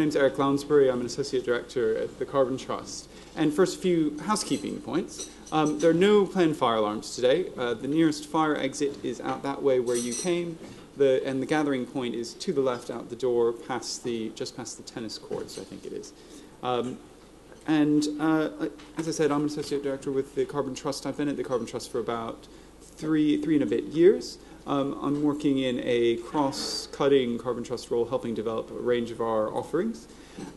name's Eric Lounsbury. I'm an associate director at the Carbon Trust. And first, a few housekeeping points. There are no planned fire alarms today. The nearest fire exit is out that way where you came, and the gathering point is to the left out the door, just past the tennis courts, I think it is. As I said, I'm an associate director with the Carbon Trust. I've been at the Carbon Trust for about three and a bit years. I'm working in a cross-cutting Carbon Trust role, helping develop a range of our offerings.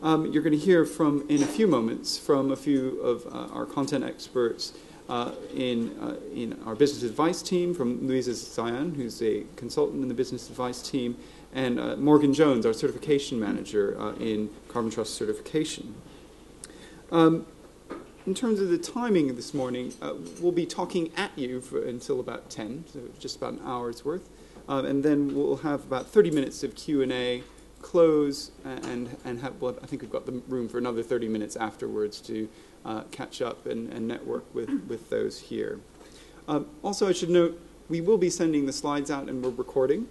You're going to hear in a few moments from a few of our content experts in our business advice team, from Louisa Zayan, who's a consultant in the business advice team, and Morgan Jones, our certification manager in Carbon Trust certification. In terms of the timing of this morning, we'll be talking at you until about 10, so just about an hour's worth. And then we'll have about 30 minutes of Q&A, close, and I think we've got the room for another 30 minutes afterwards to catch up and network with those here. Also, I should note, we will be sending the slides out, and we're recording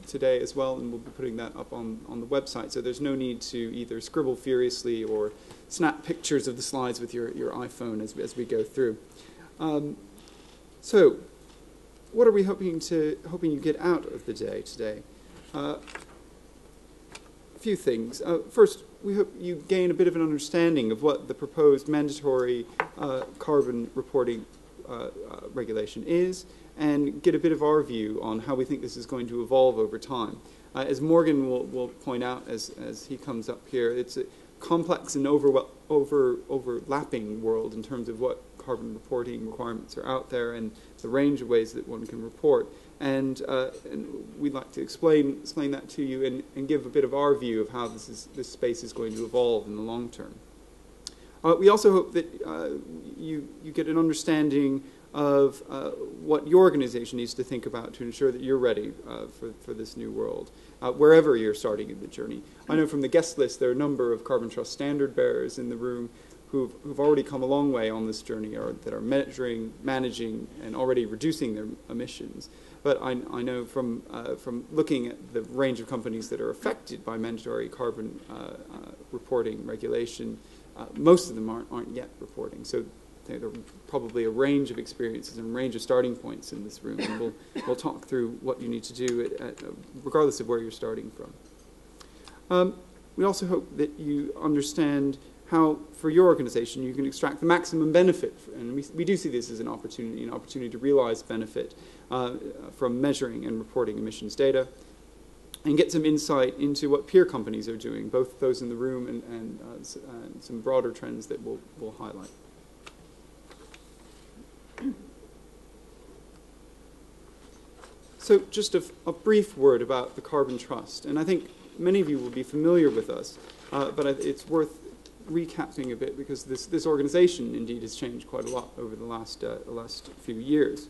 today as well, and we'll be putting that up on the website. So there's no need to either scribble furiously or snap pictures of the slides with your iPhone as we go through. So, what are we hoping you get out of the day today? A few things. First, we hope you gain a bit of an understanding of what the proposed mandatory carbon reporting regulation is, and get a bit of our view on how we think this is going to evolve over time. As Morgan will point out as he comes up here, it's a complex and overlapping world in terms of what carbon reporting requirements are out there and the range of ways that one can report. And we'd like to explain that to you and give a bit of our view of how this space is going to evolve in the long term. We also hope that you get an understanding of what your organization needs to think about to ensure that you're ready for this new world, wherever you're starting in the journey. I know from the guest list there are a number of Carbon Trust standard bearers in the room who've already come a long way on this journey, or that are measuring, managing, and already reducing their emissions. But I know from looking at the range of companies that are affected by mandatory carbon reporting regulation, most of them aren't yet reporting. So there are probably a range of experiences and a range of starting points in this room, and we'll talk through what you need to do regardless of where you're starting from. We also hope that you understand how, for your organization, you can extract the maximum benefit, and we do see this as an opportunity to realize benefit from measuring and reporting emissions data, and get some insight into what peer companies are doing, both those in the room and some broader trends that we'll highlight. So just a brief word about the Carbon Trust, and I think many of you will be familiar with us, but it's worth recapping a bit because this organization indeed has changed quite a lot over the last few years.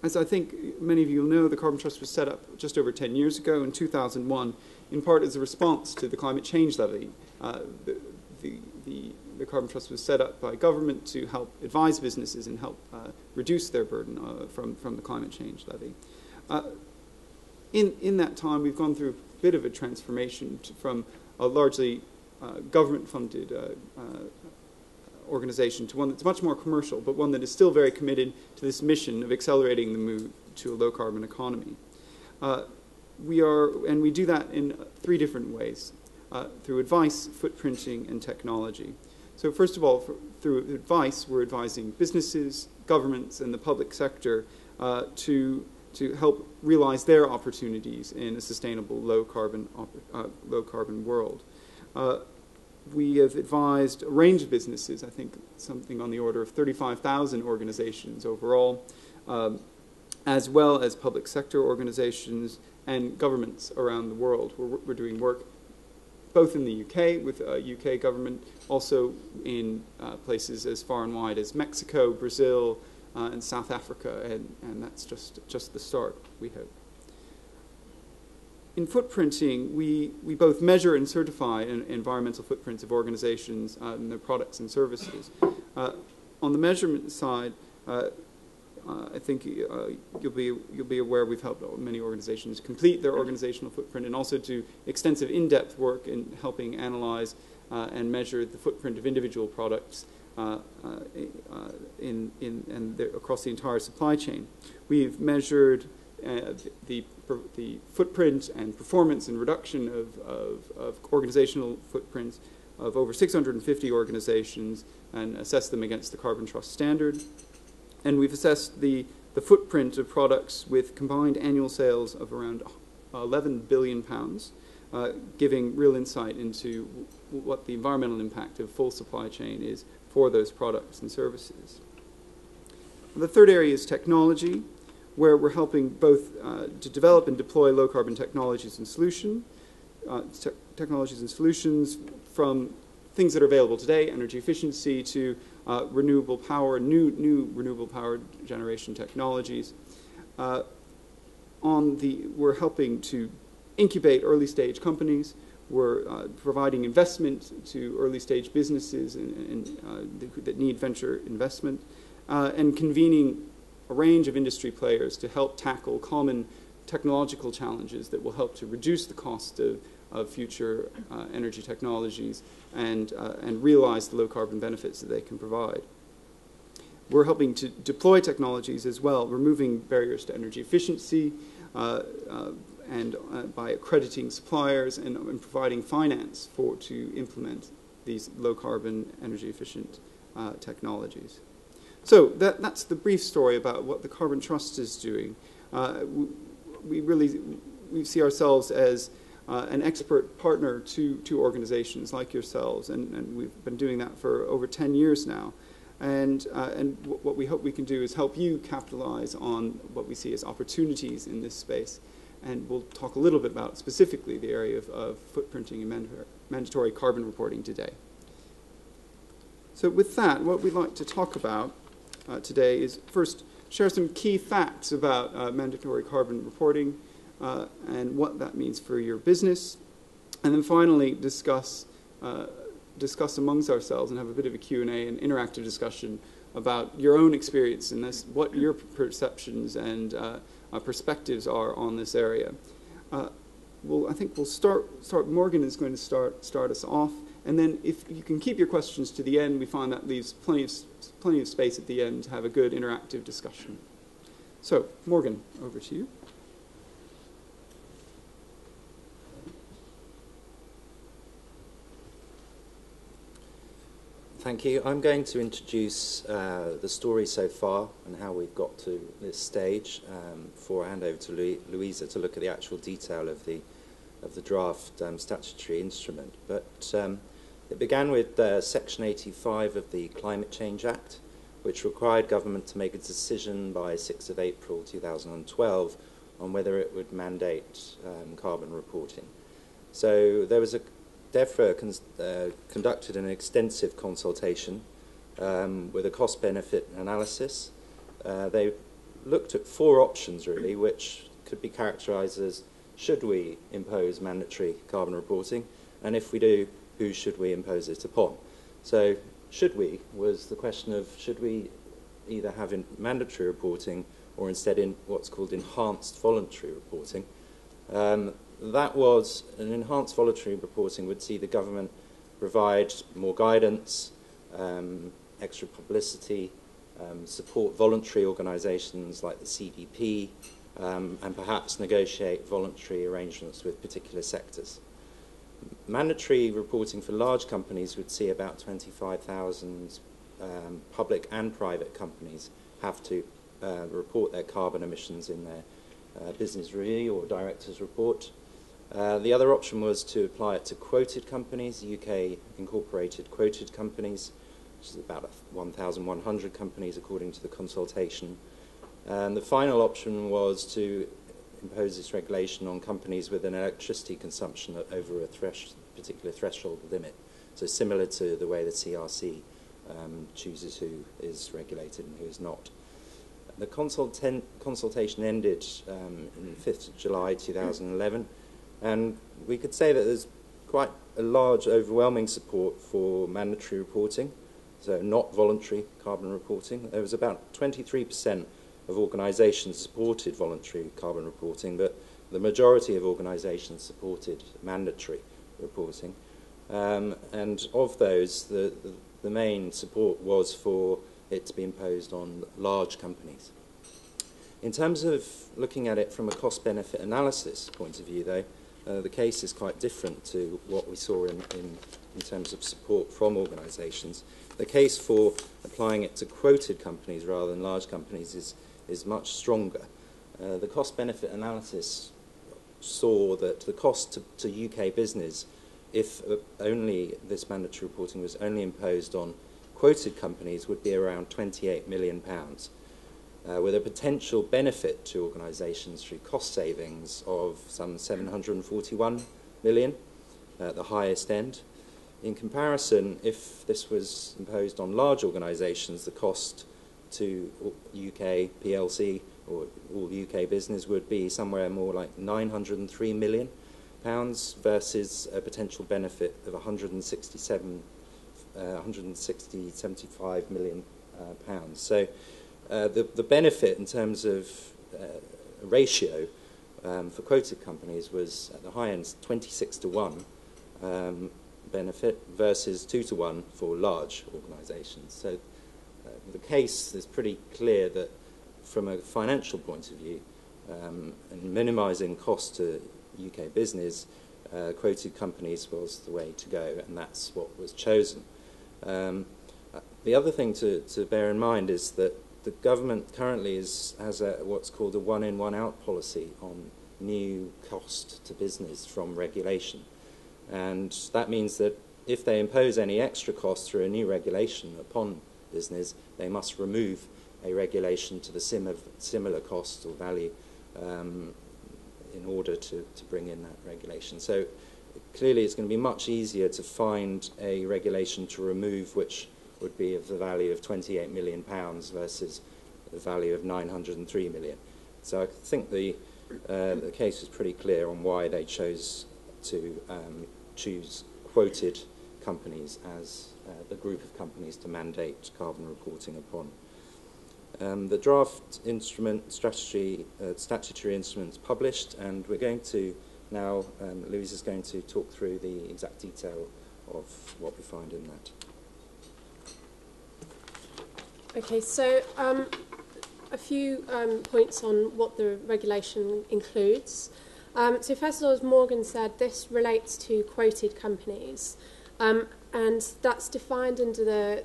As I think many of you will know, the Carbon Trust was set up just over 10 years ago in 2001, in part as a response to the climate change levy. The Carbon Trust was set up by government to help advise businesses and help reduce their burden from the climate change levy. In that time, we've gone through a bit of a transformation from a largely government-funded organization to one that's much more commercial, but one that is still very committed to this mission of accelerating the move to a low-carbon economy. We do that in three different ways, through advice, footprinting, and technology. So first of all, through advice, we're advising businesses, governments, and the public sector to help realize their opportunities in a sustainable low-carbon world. We have advised a range of businesses, I think something on the order of 35,000 organizations overall, as well as public sector organizations and governments around the world. We're doing work both in the UK with UK government, also in places as far and wide as Mexico, Brazil, and South Africa, and that's just the start, we hope. In footprinting, we both measure and certify environmental footprints of organizations and their products and services. On the measurement side, I think you'll be aware we've helped many organizations complete their organizational footprint and also do extensive in-depth work in helping analyze and measure the footprint of individual products across the entire supply chain. We've measured the footprint and performance and reduction of organizational footprints of over 650 organizations and assessed them against the Carbon Trust standard. And we've assessed the footprint of products with combined annual sales of around £11 billion, giving real insight into what the environmental impact of full supply chain is for those products and services. The third area is technology, where we're helping both to develop and deploy low-carbon technologies and solutions from things that are available today, energy efficiency, to renewable power, new renewable power generation technologies. We're helping to incubate early-stage companies. We're providing investment to early-stage businesses that need venture investment, and convening a range of industry players to help tackle common technological challenges that will help to reduce the cost of future energy technologies and realize the low-carbon benefits that they can provide. We're helping to deploy technologies as well, removing barriers to energy efficiency and by accrediting suppliers and providing finance to implement these low-carbon, energy-efficient technologies. So that's the brief story about what the Carbon Trust is doing. We see ourselves as an expert partner to organizations like yourselves, and we've been doing that for over 10 years now. And what we hope we can do is help you capitalize on what we see as opportunities in this space. And we'll talk a little bit about specifically the area of footprinting and mandatory carbon reporting today. So with that, what we'd like to talk about today is first share some key facts about mandatory carbon reporting and what that means for your business, and then finally discuss amongst ourselves and have a bit of a Q&A and interactive discussion about your own experience in this, what your perceptions and perspectives are on this area. I think we'll start. Morgan is going to start us off, and then if you can keep your questions to the end, we find that leaves plenty of space at the end to have a good interactive discussion. So, Morgan, over to you. Thank you. I'm going to introduce the story so far and how we've got to this stage before I hand over to Louisa to look at the actual detail of the draft statutory instrument. But it began with Section 85 of the Climate Change Act, which required government to make a decision by 6th of April 2012 on whether it would mandate carbon reporting. So there was DEFRA conducted an extensive consultation with a cost-benefit analysis. They looked at 4 options, really, which could be characterised as: should we impose mandatory carbon reporting? And if we do, who should we impose it upon? So should we was the question of, should we either have mandatory reporting or instead in what's called enhanced voluntary reporting? That was an enhanced voluntary reporting would see the government provide more guidance, extra publicity, support voluntary organisations like the CDP, and perhaps negotiate voluntary arrangements with particular sectors. Mandatory reporting for large companies would see about 25,000 public and private companies have to report their carbon emissions in their business review or director's report. The other option was to apply it to quoted companies, UK incorporated quoted companies, which is about 1,100 companies according to the consultation. And the final option was to impose this regulation on companies with an electricity consumption over a particular threshold limit, so similar to the way the CRC chooses who is regulated and who is not. The consultation ended on the 5th of July 2011, and we could say that there's quite a large, overwhelming support for mandatory reporting, so not voluntary carbon reporting. There was about 23% of organisations supported voluntary carbon reporting, but the majority of organisations supported mandatory reporting. And of those, the main support was for it to be imposed on large companies. In terms of looking at it from a cost-benefit analysis point of view, though, the case is quite different to what we saw in terms of support from organisations. The case for applying it to quoted companies rather than large companies is much stronger. The cost-benefit analysis saw that the cost to UK business, if only this mandatory reporting was only imposed on quoted companies, would be around £28 million. With a potential benefit to organisations through cost savings of some 741 million at the highest end. In comparison, if this was imposed on large organisations, the cost to UK PLC or all UK business would be somewhere more like £903 million versus a potential benefit of 175 million pounds. So the benefit in terms of ratio for quoted companies was at the high end 26 to 1 benefit versus 2 to 1 for large organisations. So the case is pretty clear that from a financial point of view and minimising cost to UK business, quoted companies was the way to go, and that's what was chosen. The other thing to bear in mind is that the government currently has what's called a one-in, one-out policy on new cost to business from regulation. And that means that if they impose any extra cost through a new regulation upon business, they must remove a regulation to the similar cost or value in order to bring in that regulation. So clearly it's going to be much easier to find a regulation to remove which would be of the value of £28 million versus the value of 903 million. So I think the case is pretty clear on why they chose to choose quoted companies as the group of companies to mandate carbon reporting upon. The draft instrument statutory instruments published, and we're going to now, Louise is going to talk through the exact detail of what we find in that. Okay, so a few points on what the regulation includes. So first of all, as Morgan said, this relates to quoted companies, and that's defined under the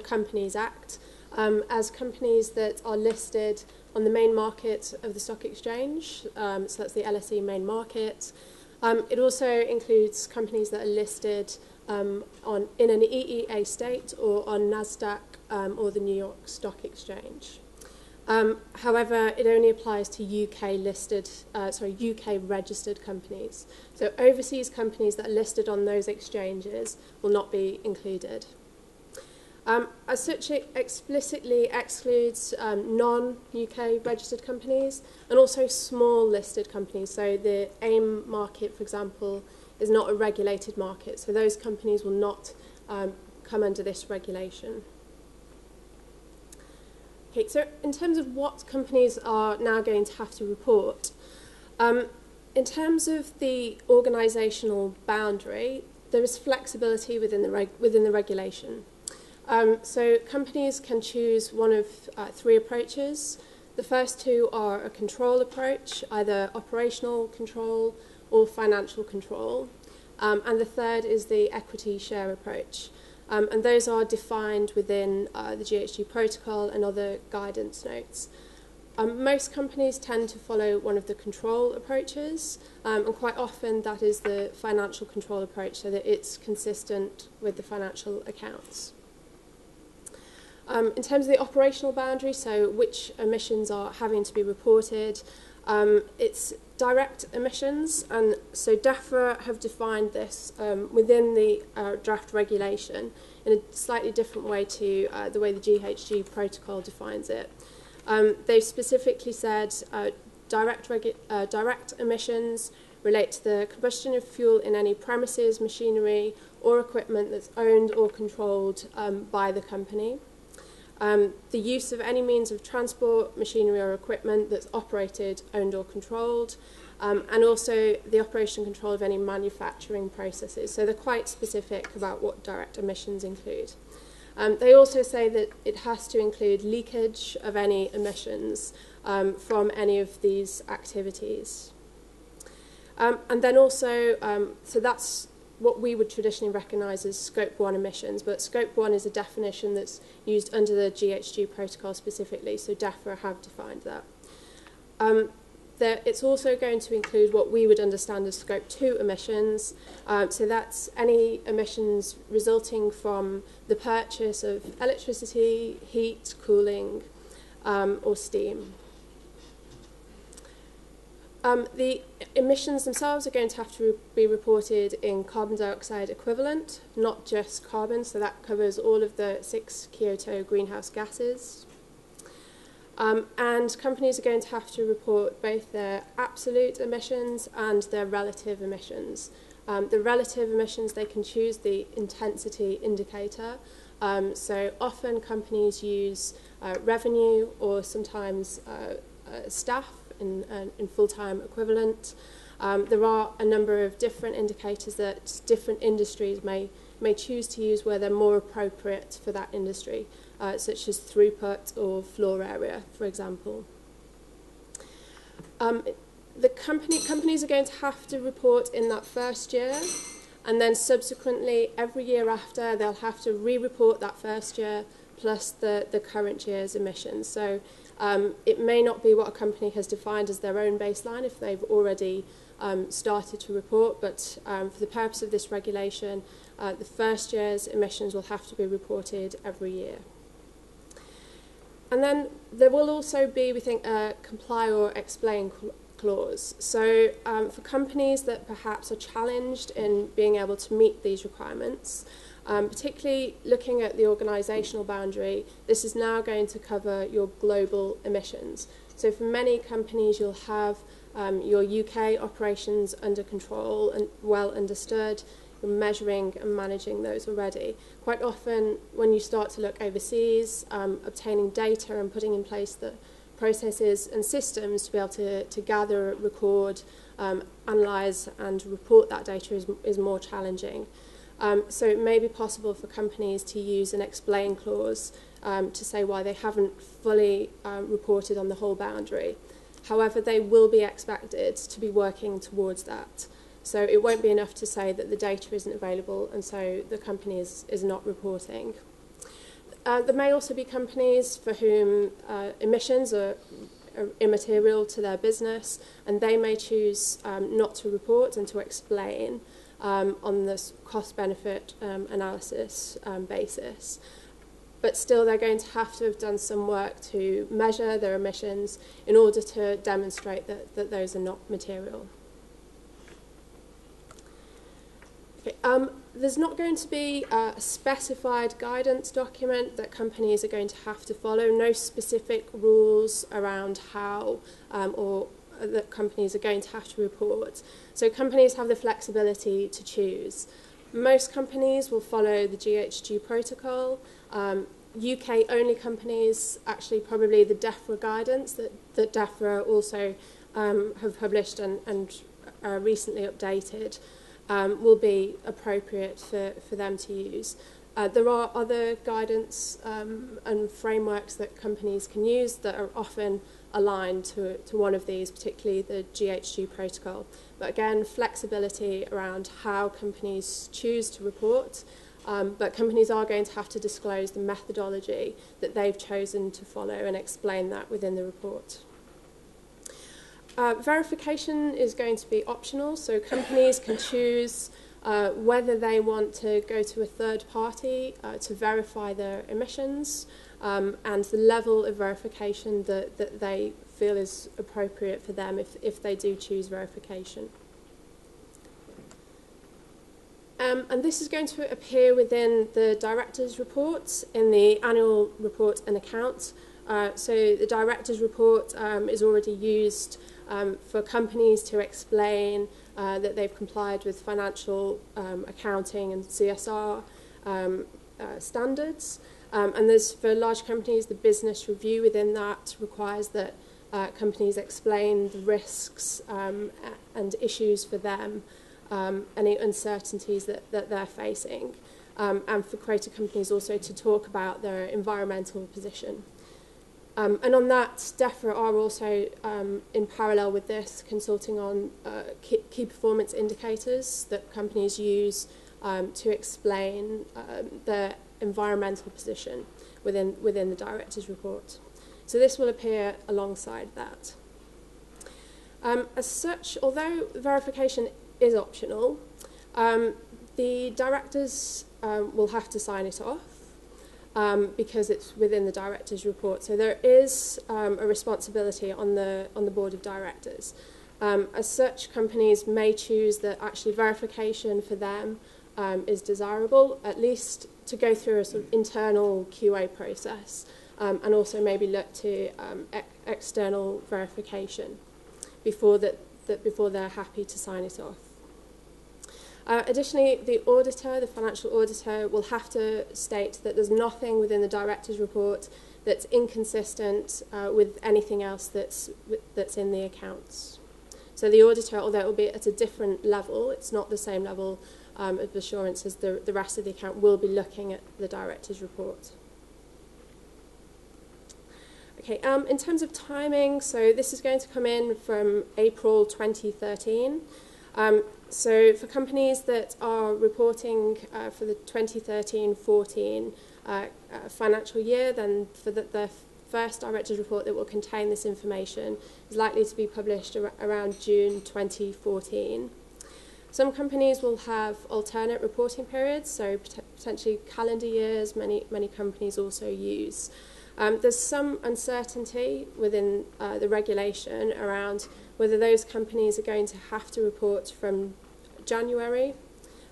Companies Act as companies that are listed on the main market of the stock exchange, so that's the LSE main market. It also includes companies that are listed in an EEA state or on NASDAQ or the New York Stock Exchange. However, it only applies to UK registered companies. So overseas companies that are listed on those exchanges will not be included. As such, it explicitly excludes non-UK registered companies and also small listed companies. So the AIM market, for example, is not a regulated market. So those companies will not come under this regulation. Okay, so in terms of what companies are now going to have to report, in terms of the organisational boundary, there is flexibility within the regulation. So companies can choose one of three approaches. The first two are a control approach, either operational control or financial control. And the third is the equity share approach. And those are defined within the GHG protocol and other guidance notes. Most companies tend to follow one of the control approaches, and quite often that is the financial control approach, so that it's consistent with the financial accounts. In terms of the operational boundary, so which emissions are having to be reported, it's direct emissions, and so DEFRA have defined this within the draft regulation in a slightly different way to the way the GHG protocol defines it. They've specifically said direct emissions relate to the combustion of fuel in any premises, machinery, or equipment that's owned or controlled by the company. the use of any means of transport, machinery or equipment that's operated, owned or controlled, and also the operation and control of any manufacturing processes. So they're quite specific about what direct emissions include. They also say that it has to include leakage of any emissions from any of these activities. And then also, so that's what we would traditionally recognise as Scope 1 emissions, but Scope 1 is a definition that's used under the GHG protocol specifically, so DEFRA have defined that. It's also going to include what we would understand as Scope 2 emissions, so that's any emissions resulting from the purchase of electricity, heat, cooling, or steam. The emissions themselves are going to have to be reported in carbon dioxide equivalent, not just carbon, so that covers all of the 6 Kyoto greenhouse gases. And companies are going to have to report both their absolute emissions and their relative emissions. The relative emissions, they can choose the intensity indicator. So often companies use revenue or sometimes staff in full-time equivalent. There are a number of different indicators that different industries may choose to use where they're more appropriate for that industry, such as throughput or floor area, for example. Companies are going to have to report in that first year, and then subsequently every year after they'll have to re-report that first year plus the current year's emissions. So it may not be what a company has defined as their own baseline if they've already started to report, but for the purpose of this regulation, the first year's emissions will have to be reported every year. And then there will also be, we think, a comply or explain clause. So for companies that perhaps are challenged in being able to meet these requirements, particularly looking at the organisational boundary, this is now going to cover your global emissions. So for many companies, you'll have your UK operations under control and well understood. You're measuring and managing those already. Quite often, when you start to look overseas, obtaining data and putting in place the processes and systems to be able to gather, record, analyse and report that data is more challenging. So it may be possible for companies to use an explain clause to say why they haven't fully reported on the whole boundary. However, they will be expected to be working towards that. So it won't be enough to say that the data isn't available and so the company is not reporting. There may also be companies for whom emissions are immaterial to their business, and they may choose not to report and to explain on this cost-benefit analysis basis. But still, they're going to have to have done some work to measure their emissions in order to demonstrate that those are not material. Okay, there's not going to be a specified guidance document that companies are going to have to follow, no specific rules around how or that companies are going to have to report. So companies have the flexibility to choose. Most companies will follow the GHG protocol. UK-only companies, actually probably the DEFRA guidance that DEFRA also have published and recently updated, will be appropriate for them to use. There are other guidance and frameworks that companies can use that are often aligned to one of these, particularly the GHG protocol. But again, flexibility around how companies choose to report, but companies are going to have to disclose the methodology that they've chosen to follow and explain that within the report. Verification is going to be optional, so companies can choose whether they want to go to a third party to verify their emissions and the level of verification that they feel is appropriate for them if they do choose verification. And this is going to appear within the director's reports in the annual report and accounts. So the director's report is already used for companies to explain that they've complied with financial accounting and CSR standards. And there's, for large companies, the business review within that requires that companies explain the risks and issues for them, any uncertainties that they're facing, and for creator companies also to talk about their environmental position. And on that, DEFRA are also, in parallel with this, consulting on key performance indicators that companies use to explain their environmental position within the director's report. So this will appear alongside that. As such, although verification is optional, the directors will have to sign it off because it's within the director's report. So there is a responsibility on the board of directors. As such, companies may choose that actually verification for them is desirable, at least to go through a sort of internal QA process, and also maybe look to external verification before they're happy to sign it off. Additionally, the auditor, the financial auditor, will have to state that there's nothing within the director's report that's inconsistent with anything else that's in the accounts. So the auditor, although it will be at a different level, it's not the same level of assurance as the rest of the account, will be looking at the director's report. Okay, in terms of timing, so this is going to come in from April 2013. So for companies that are reporting for the 2013-14 financial year, then for the first director's report that will contain this information is likely to be published around June 2014. Some companies will have alternate reporting periods, so potentially calendar years, many companies also use. There's some uncertainty within the regulation around whether those companies are going to have to report from January.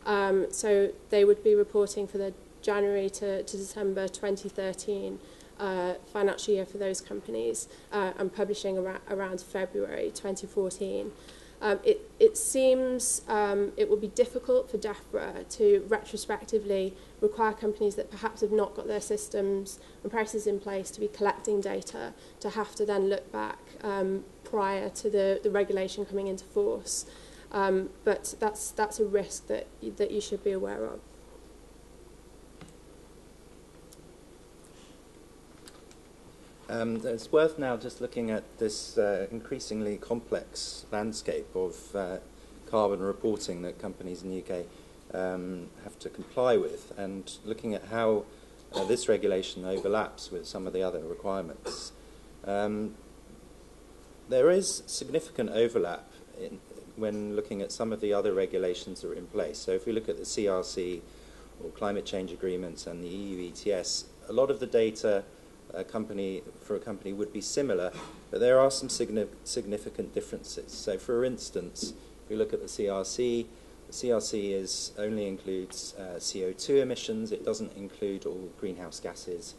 So they would be reporting for the January to December 2013 financial year for those companies and publishing around February 2014. It seems it will be difficult for DEFRA to retrospectively require companies that perhaps have not got their systems and processes in place to be collecting data to have to then look back prior to the regulation coming into force. But that's a risk that you should be aware of. It's worth now just looking at this increasingly complex landscape of carbon reporting that companies in the UK have to comply with, and looking at how this regulation overlaps with some of the other requirements. There is significant overlap when looking at some of the other regulations that are in place. So if we look at the CRC or climate change agreements and the EU ETS, a lot of the data for a company would be similar, but there are some significant differences. So for instance, if we look at the CRC only includes CO2 emissions. It doesn't include all greenhouse gases.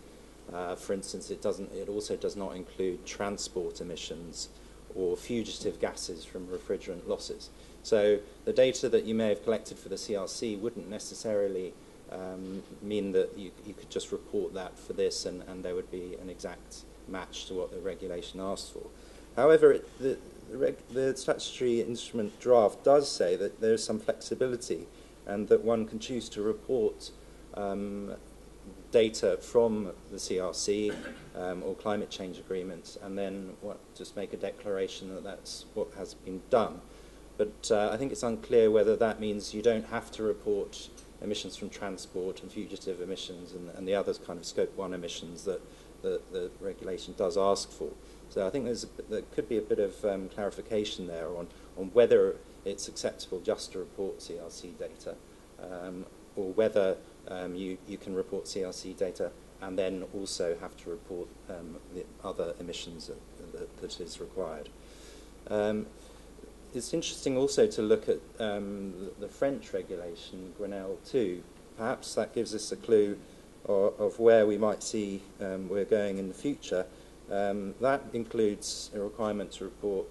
For instance, it also does not include transport emissions or fugitive gases from refrigerant losses. So the data that you may have collected for the CRC wouldn't necessarily mean that you could just report that for this and there would be an exact match to what the regulation asks for. However, the statutory instrument draft does say that there is some flexibility and that one can choose to report data from the CRC or climate change agreements and then just make a declaration that that's what has been done. But I think it's unclear whether that means you don't have to report emissions from transport and fugitive emissions and the other kind of scope 1 emissions that the regulation does ask for. So I think there could be a bit of clarification there on whether it's acceptable just to report CRC data or whether you can report CRC data and then also have to report the other emissions that is required. It's interesting also to look at the French regulation, Grenelle 2. Perhaps that gives us a clue of where we might see we're going in the future. That includes a requirement to report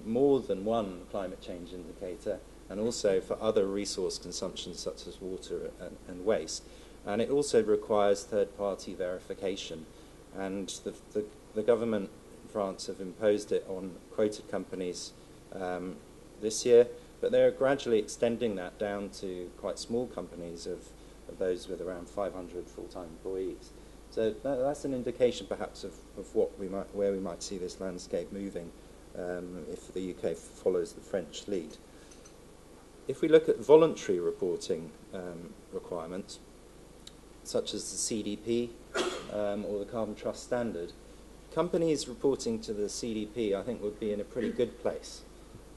more than one climate change indicator and also for other resource consumption such as water and waste. And it also requires third-party verification. And the government in France have imposed it on quoted companies this year, but they're gradually extending that down to quite small companies of those with around 500 full-time employees. So that's an indication perhaps of where we might see this landscape moving if the UK follows the French lead. If we look at voluntary reporting requirements, such as the CDP or the Carbon Trust Standard, companies reporting to the CDP, I think, would be in a pretty good place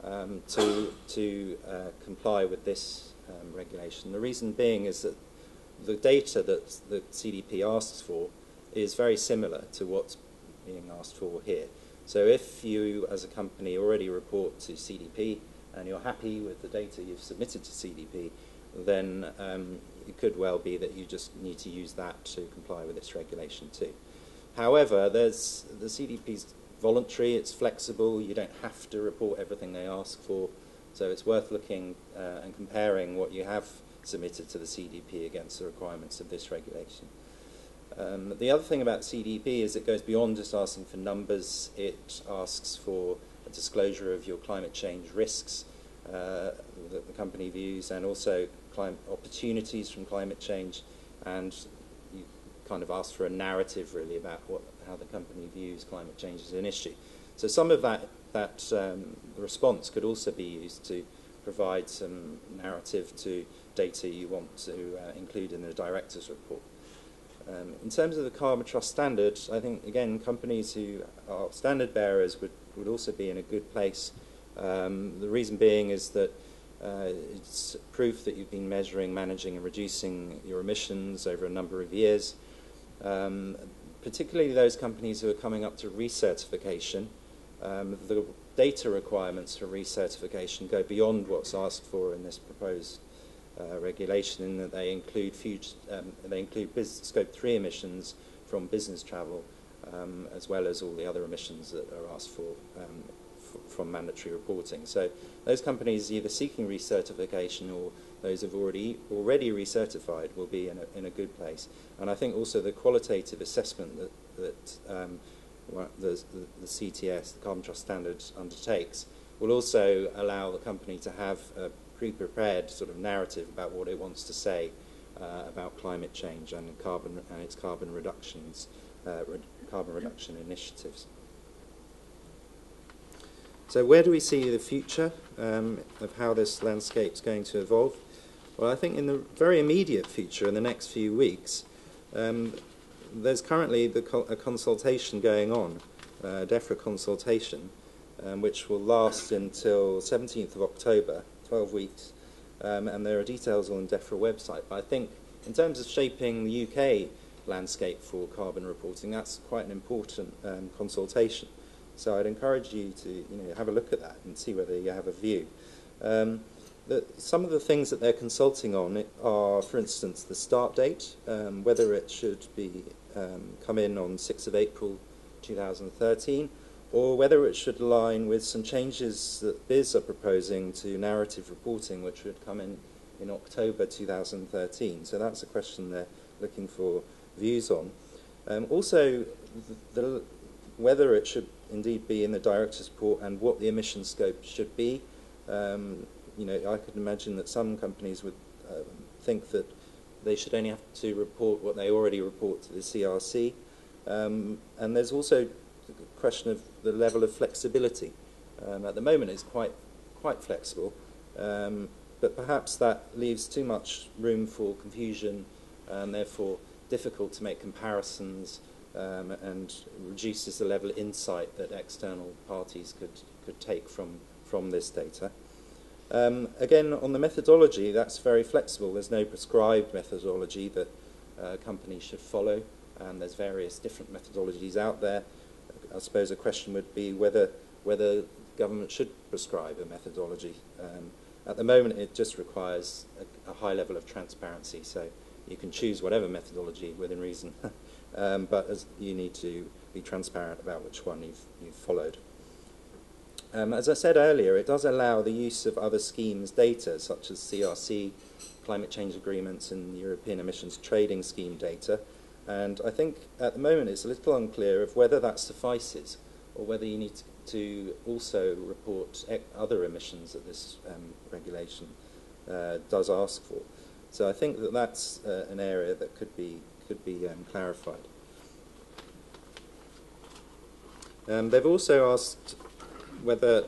to comply with this regulation. The reason being is that the data that the CDP asks for is very similar to what's being asked for here. So if you, as a company, already report to CDP and you're happy with the data you've submitted to CDP, then it could well be that you just need to use that to comply with this regulation too. However, the CDP's voluntary, it's flexible, you don't have to report everything they ask for, so it's worth looking and comparing what you have submitted to the CDP against the requirements of this regulation. The other thing about CDP is it goes beyond just asking for numbers. It asks for a disclosure of your climate change risks that the company views, and also opportunities from climate change, and you kind of ask for a narrative really about how the company views climate change as an issue. So some of that response could also be used to provide some narrative to data you want to include in the director's report. In terms of the Carbon Trust Standard, I think, again, companies who are standard bearers would also be in a good place. The reason being is that it's proof that you've been measuring, managing and reducing your emissions over a number of years. Particularly those companies who are coming up to recertification, the data requirements for recertification go beyond what's asked for in this proposed regulation, in that they include Scope 3 emissions from business travel, as well as all the other emissions that are asked for from mandatory reporting. So those companies either seeking recertification or those who've already recertified will be in a good place. And I think also the qualitative assessment that the CTS, the Carbon Trust Standard, undertakes will also allow the company to have a pre-prepared sort of narrative about what it wants to say about climate change and its carbon reduction initiatives. So where do we see the future of how this landscape is going to evolve? Well, I think in the very immediate future, in the next few weeks, there's currently a consultation going on, a DEFRA consultation, which will last until 17th of October, 12 weeks, and there are details on the DEFRA website. But I think in terms of shaping the UK landscape for carbon reporting, that's quite an important consultation. So I'd encourage you to have a look at that and see whether you have a view. Some of the things that they're consulting on are, for instance, the start date, whether it should be come in on 6th of April 2013, or whether it should align with some changes that BIS are proposing to narrative reporting, which would come in October 2013. So that's a question they're looking for views on. Also, whether it should indeed be in the director's report and what the emission scope should be. I could imagine that some companies would think that they should only have to report what they already report to the CRC. And there's also the question of the level of flexibility. At the moment it's quite flexible, but perhaps that leaves too much room for confusion and therefore difficult to make comparisons, and reduces the level of insight that external parties could take from this data. Again, on the methodology, that's very flexible. There's no prescribed methodology that companies should follow, and there's various different methodologies out there. I suppose a question would be whether government should prescribe a methodology. At the moment, it just requires a high level of transparency, so you can choose whatever methodology within reason, but you need to be transparent about which one you've followed. As I said earlier, it does allow the use of other schemes' data, such as CRC, climate change agreements, and European emissions trading scheme data. And I think at the moment it's a little unclear of whether that suffices, or whether you need to also report other emissions that this regulation does ask for. So I think that that's an area that could be clarified. They've also asked whether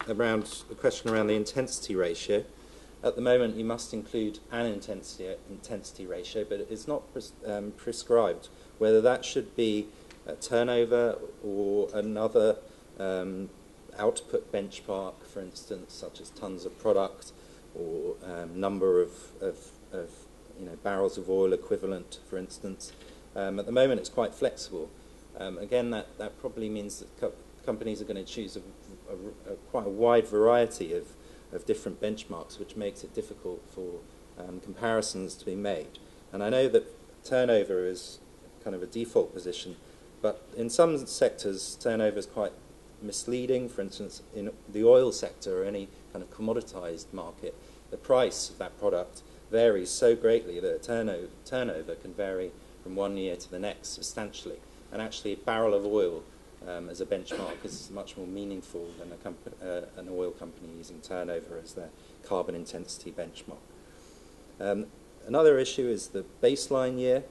around the question around the intensity ratio. At the moment, you must include an intensity ratio, but it's not prescribed whether that should be a turnover or another output benchmark, for instance, such as tons of product or number of barrels of oil equivalent, for instance. At the moment, it's quite flexible. Again, that probably means that companies are going to choose quite a wide variety of different benchmarks, which makes it difficult for comparisons to be made. And I know that turnover is kind of a default position, but in some sectors, turnover is quite misleading. For instance, in the oil sector or any kind of commoditized market, the price of that product varies so greatly that turnover can vary from one year to the next substantially. And actually, a barrel of oil as a benchmark is much more meaningful than an oil company using turnover as their carbon intensity benchmark. Another issue is the baseline year.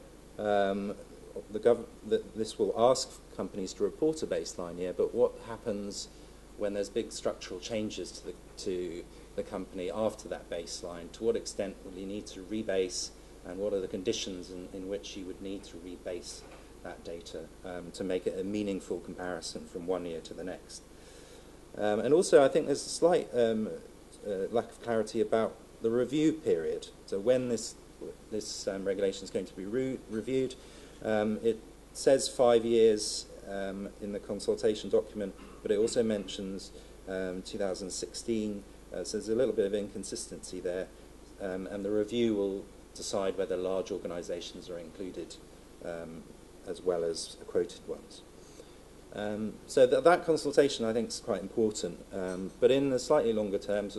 This will ask companies to report a baseline year, but what happens when there's big structural changes to the company after that baseline? To what extent will you need to rebase, and what are the conditions in which you would need to rebase that data to make it a meaningful comparison from one year to the next? And also, I think there's a slight lack of clarity about the review period. So when this regulation is going to be reviewed, it says 5 years in the consultation document, but it also mentions 2016, so there's a little bit of inconsistency there, and the review will decide whether large organisations are included as well as quoted ones. So that consultation, I think, is quite important. But in the slightly longer terms,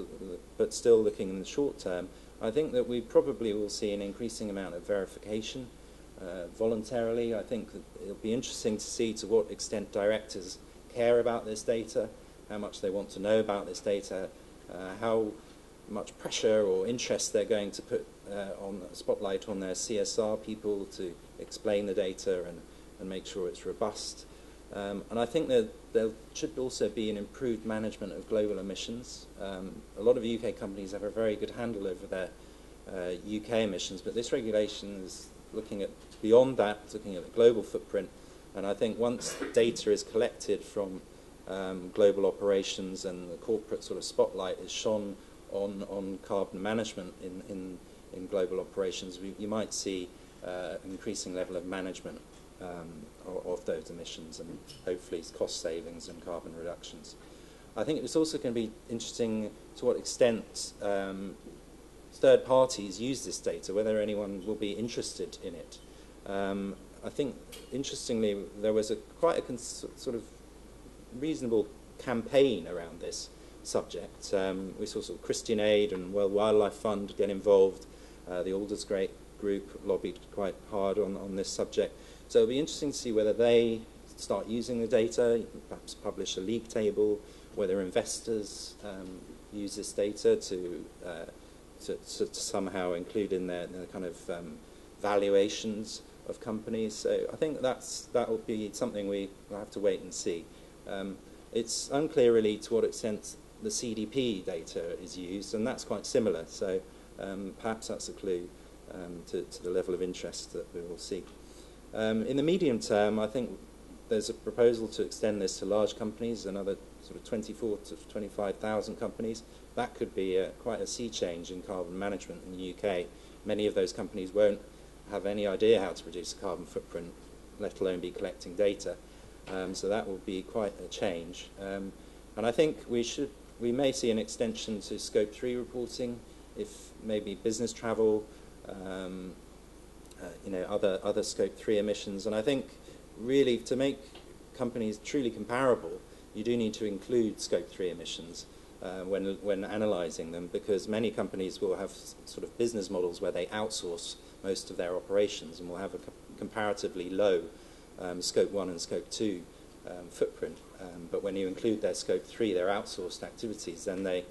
but still looking in the short term, I think that we probably will see an increasing amount of verification voluntarily. I think that it'll be interesting to see to what extent directors care about this data, how much they want to know about this data, how much pressure or interest they're going to put on a spotlight on their CSR people to explain the data and make sure it's robust. And I think that there should also be an improved management of global emissions. A lot of UK companies have a very good handle over their UK emissions, but this regulation is looking at beyond that, looking at the global footprint. And I think once data is collected from global operations and the corporate sort of spotlight is shone on carbon management in global operations, you might see an increasing level of management of those emissions and hopefully cost savings and carbon reductions. I think it's also going to be interesting to what extent third parties use this data, whether anyone will be interested in it. I think, interestingly, there was quite a sort of reasonable campaign around this subject. We saw sort of Christian Aid and World Wildlife Fund get involved. The Aldersgate group lobbied quite hard on this subject. So it'll be interesting to see whether they start using the data, perhaps publish a league table, whether investors use this data to somehow include in their kind of valuations of companies. So I think that will be something we will have to wait and see. It's unclear really to what extent the CDP data is used, and that's quite similar. So perhaps that's a clue to the level of interest that we will see. In the medium term, I think there's a proposal to extend this to large companies, another sort of 24,000 to 25,000 companies. That could be quite a sea change in carbon management in the UK. Many of those companies won't have any idea how to reduce a carbon footprint, let alone be collecting data. So that will be quite a change. And I think we may see an extension to Scope 3 reporting, if maybe business travel, other Scope 3 emissions. And I think really to make companies truly comparable, you do need to include Scope 3 emissions when analysing them, because many companies will have sort of business models where they outsource most of their operations and will have a comparatively low Scope 1 and Scope 2 footprint. But when you include their Scope 3, their outsourced activities, then the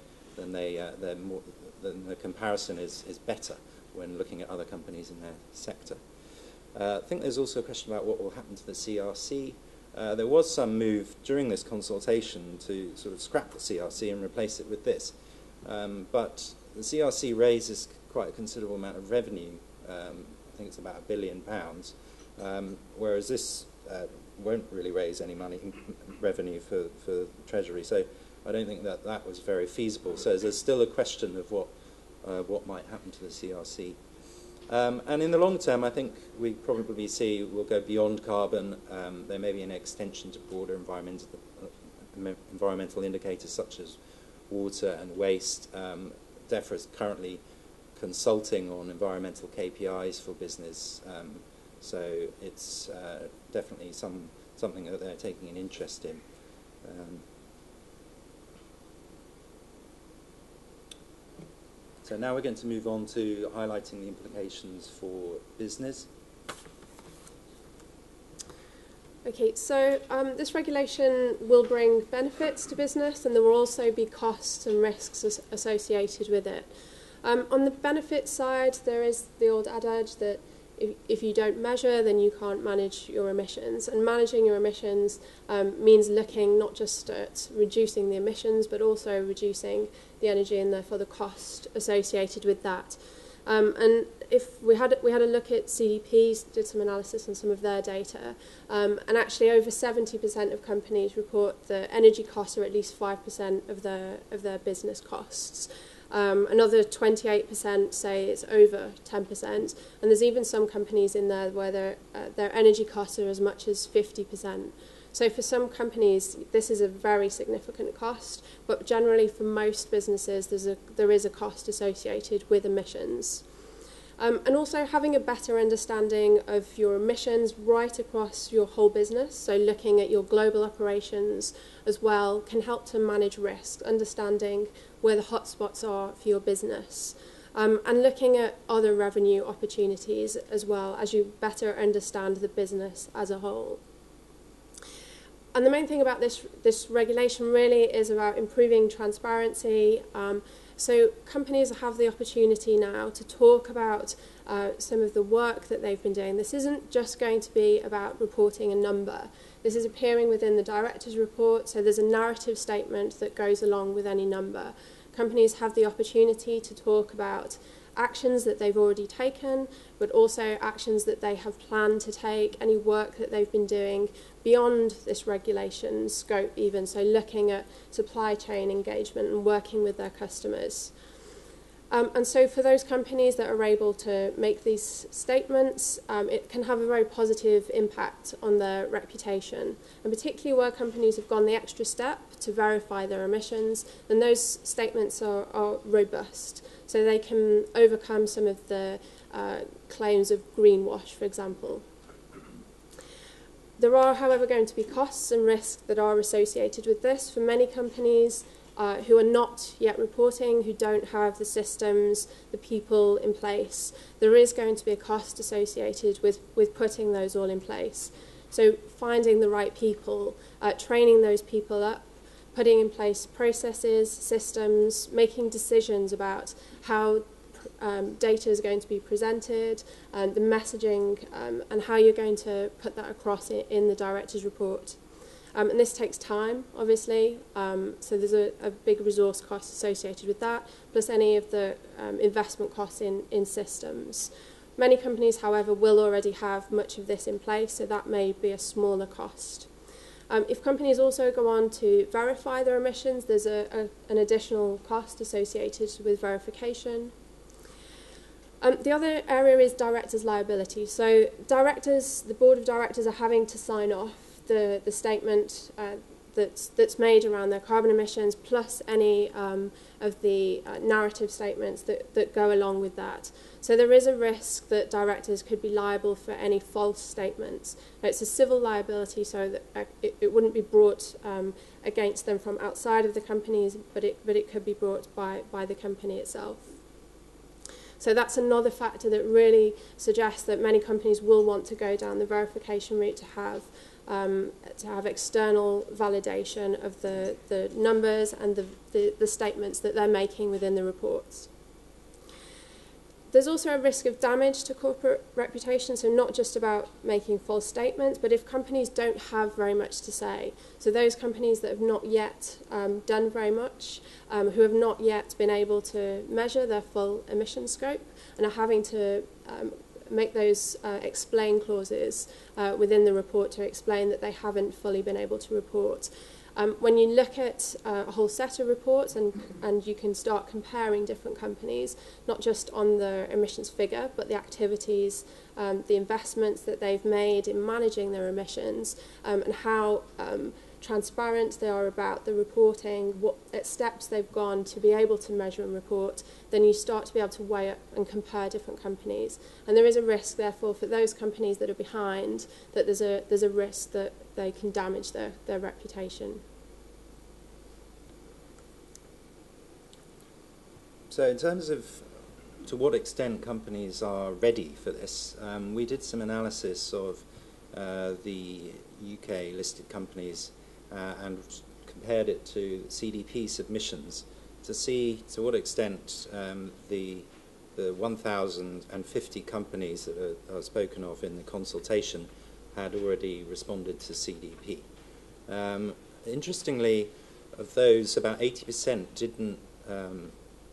comparison is better when looking at other companies in their sector. I think there's also a question about what will happen to the CRC. There was some move during this consultation to sort of scrap the CRC and replace it with this. But the CRC raises quite a considerable amount of revenue. I think it's about £1 billion, whereas this won't really raise any revenue for the Treasury. So I don't think that was very feasible. So there's still a question of what might happen to the CRC. And in the long term, I think we probably see we'll go beyond carbon. There may be an extension to broader environmental indicators such as water and waste. DEFRA is currently consulting on environmental KPIs for business, so it's definitely something that they're taking an interest in. So now we're going to move on to highlighting the implications for business. Okay, so this regulation will bring benefits to business, and there will also be costs and risks associated with it. On the benefit side, there is the old adage that if you don't measure, then you can't manage your emissions. And managing your emissions means looking not just at reducing the emissions, but also reducing the energy and therefore the cost associated with that. And if we had a look at CDP, did some analysis on some of their data, and actually over 70% of companies report that energy costs are at least 5% of their business costs. Another 28% say it's over 10%, and there's even some companies in there where their energy costs are as much as 50%. So for some companies, this is a very significant cost, but generally for most businesses, there is a cost associated with emissions. And also having a better understanding of your emissions right across your whole business, so looking at your global operations as well, can help to manage risk, understanding where the hotspots are for your business, and looking at other revenue opportunities as well as you better understand the business as a whole. And the main thing about this regulation really is about improving transparency. So companies have the opportunity now to talk about some of the work that they've been doing. This isn't just going to be about reporting a number. This is appearing within the director's report, so there's a narrative statement that goes along with any number. Companies have the opportunity to talk about actions that they've already taken, but also actions that they have planned to take, any work that they've been doing beyond this regulation scope even, so looking at supply chain engagement and working with their customers. And so for those companies that are able to make these statements, it can have a very positive impact on their reputation. And particularly where companies have gone the extra step to verify their emissions, then those statements are robust. So they can overcome some of the claims of greenwash, for example. There are, however, going to be costs and risks that are associated with this. For many companies who are not yet reporting, who don't have the systems, the people in place, there is going to be a cost associated with putting those all in place. So finding the right people, training those people up, putting in place processes, systems, making decisions about how data is going to be presented, the messaging, and how you're going to put that across in the director's report. And this takes time, obviously, so there's a big resource cost associated with that, plus any of the investment costs in systems. Many companies, however, will already have much of this in place, so that may be a smaller cost. If companies also go on to verify their emissions, there's an additional cost associated with verification. The other area is directors' liability. So the board of directors are having to sign off the statement that's made around their carbon emissions, plus any of the narrative statements that go along with that. So there is a risk that directors could be liable for any false statements. Now, it's a civil liability, so that it wouldn't be brought against them from outside of the companies, but it could be brought by the company itself. So that's another factor that really suggests that many companies will want to go down the verification route to have external validation of the numbers and the statements that they're making within the reports. There's also a risk of damage to corporate reputation, so not just about making false statements, but if companies don't have very much to say, so those companies that have not yet done very much, who have not yet been able to measure their full emission scope and are having to make those explain clauses within the report to explain that they haven't fully been able to report. When you look at a whole set of reports and you can start comparing different companies, not just on the emissions figure, but the activities, the investments that they've made in managing their emissions, and how transparent they are about the reporting, what steps they've gone to be able to measure and report, then you start to be able to weigh up and compare different companies. And there is a risk, therefore, for those companies that are behind, that there's a risk that they can damage their reputation. So in terms of to what extent companies are ready for this, we did some analysis of the UK listed companies and compared it to CDP submissions to see to what extent the 1,050 companies that are spoken of in the consultation had already responded to CDP. Interestingly, of those, about 80% didn't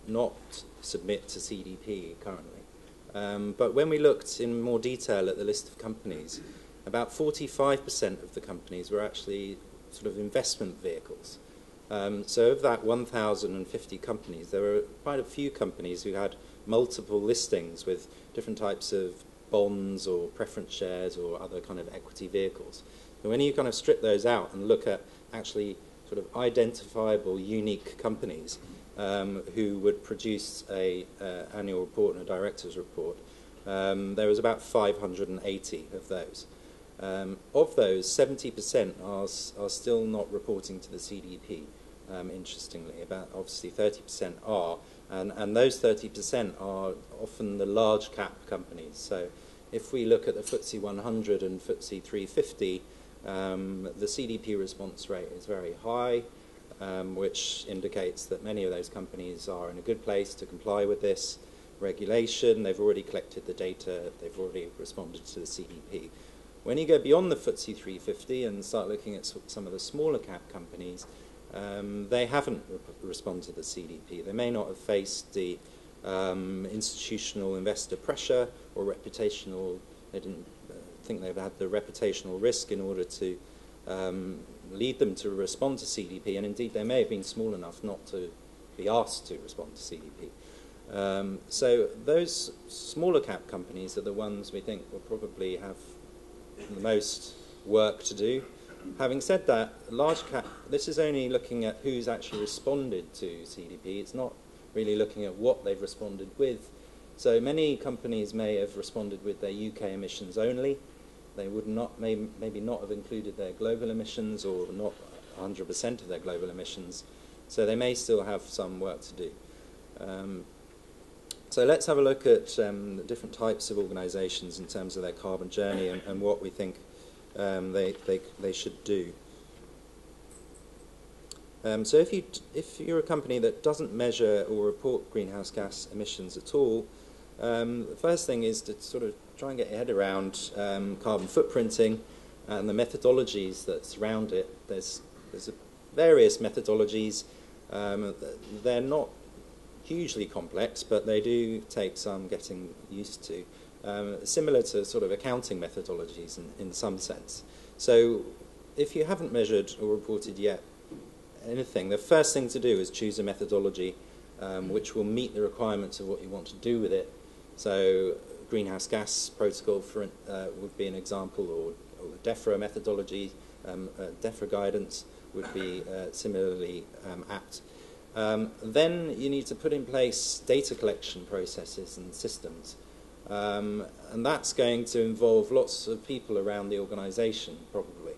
not submit to CDP currently. But when we looked in more detail at the list of companies, about 45% of the companies were actually sort of investment vehicles. So of that 1,050 companies, there were quite a few companies who had multiple listings with different types of bonds or preference shares or other kind of equity vehicles. And when you kind of strip those out and look at actually sort of identifiable, unique companies who would produce a annual report and a director's report, there was about 580 of those. Of those, 70% are still not reporting to the CDP, interestingly. About obviously 30% are, and those 30% are often the large cap companies. So if we look at the FTSE 100 and FTSE 350, the CDP response rate is very high, which indicates that many of those companies are in a good place to comply with this regulation. They've already collected the data, they've already responded to the CDP. When you go beyond the FTSE 350 and start looking at some of the smaller cap companies, they haven't responded to the CDP. They may not have faced the institutional investor pressure or reputational, they didn't think they've had the reputational risk in order to lead them to respond to CDP, and indeed they may have been small enough not to be asked to respond to CDP. So those smaller cap companies are the ones we think will probably have the most work to do. Having said that, large cap, this is only looking at who's actually responded to CDP. It's not really looking at what they've responded with. So many companies may have responded with their UK emissions only. They would not, maybe not have included their global emissions or not 100% of their global emissions. So they may still have some work to do. So let's have a look at the different types of organisations in terms of their carbon journey and what we think they should do. So if you're a company that doesn't measure or report greenhouse gas emissions at all, the first thing is to sort of try and get your head around carbon footprinting and the methodologies that surround it. There's various methodologies. They're not hugely complex, but they do take some getting used to. Similar to sort of accounting methodologies in some sense. So if you haven't measured or reported yet anything, the first thing to do is choose a methodology which will meet the requirements of what you want to do with it. So greenhouse gas protocol would be an example, or the DEFRA methodology, DEFRA guidance would be similarly apt. Then you need to put in place data collection processes and systems. And that's going to involve lots of people around the organisation, probably,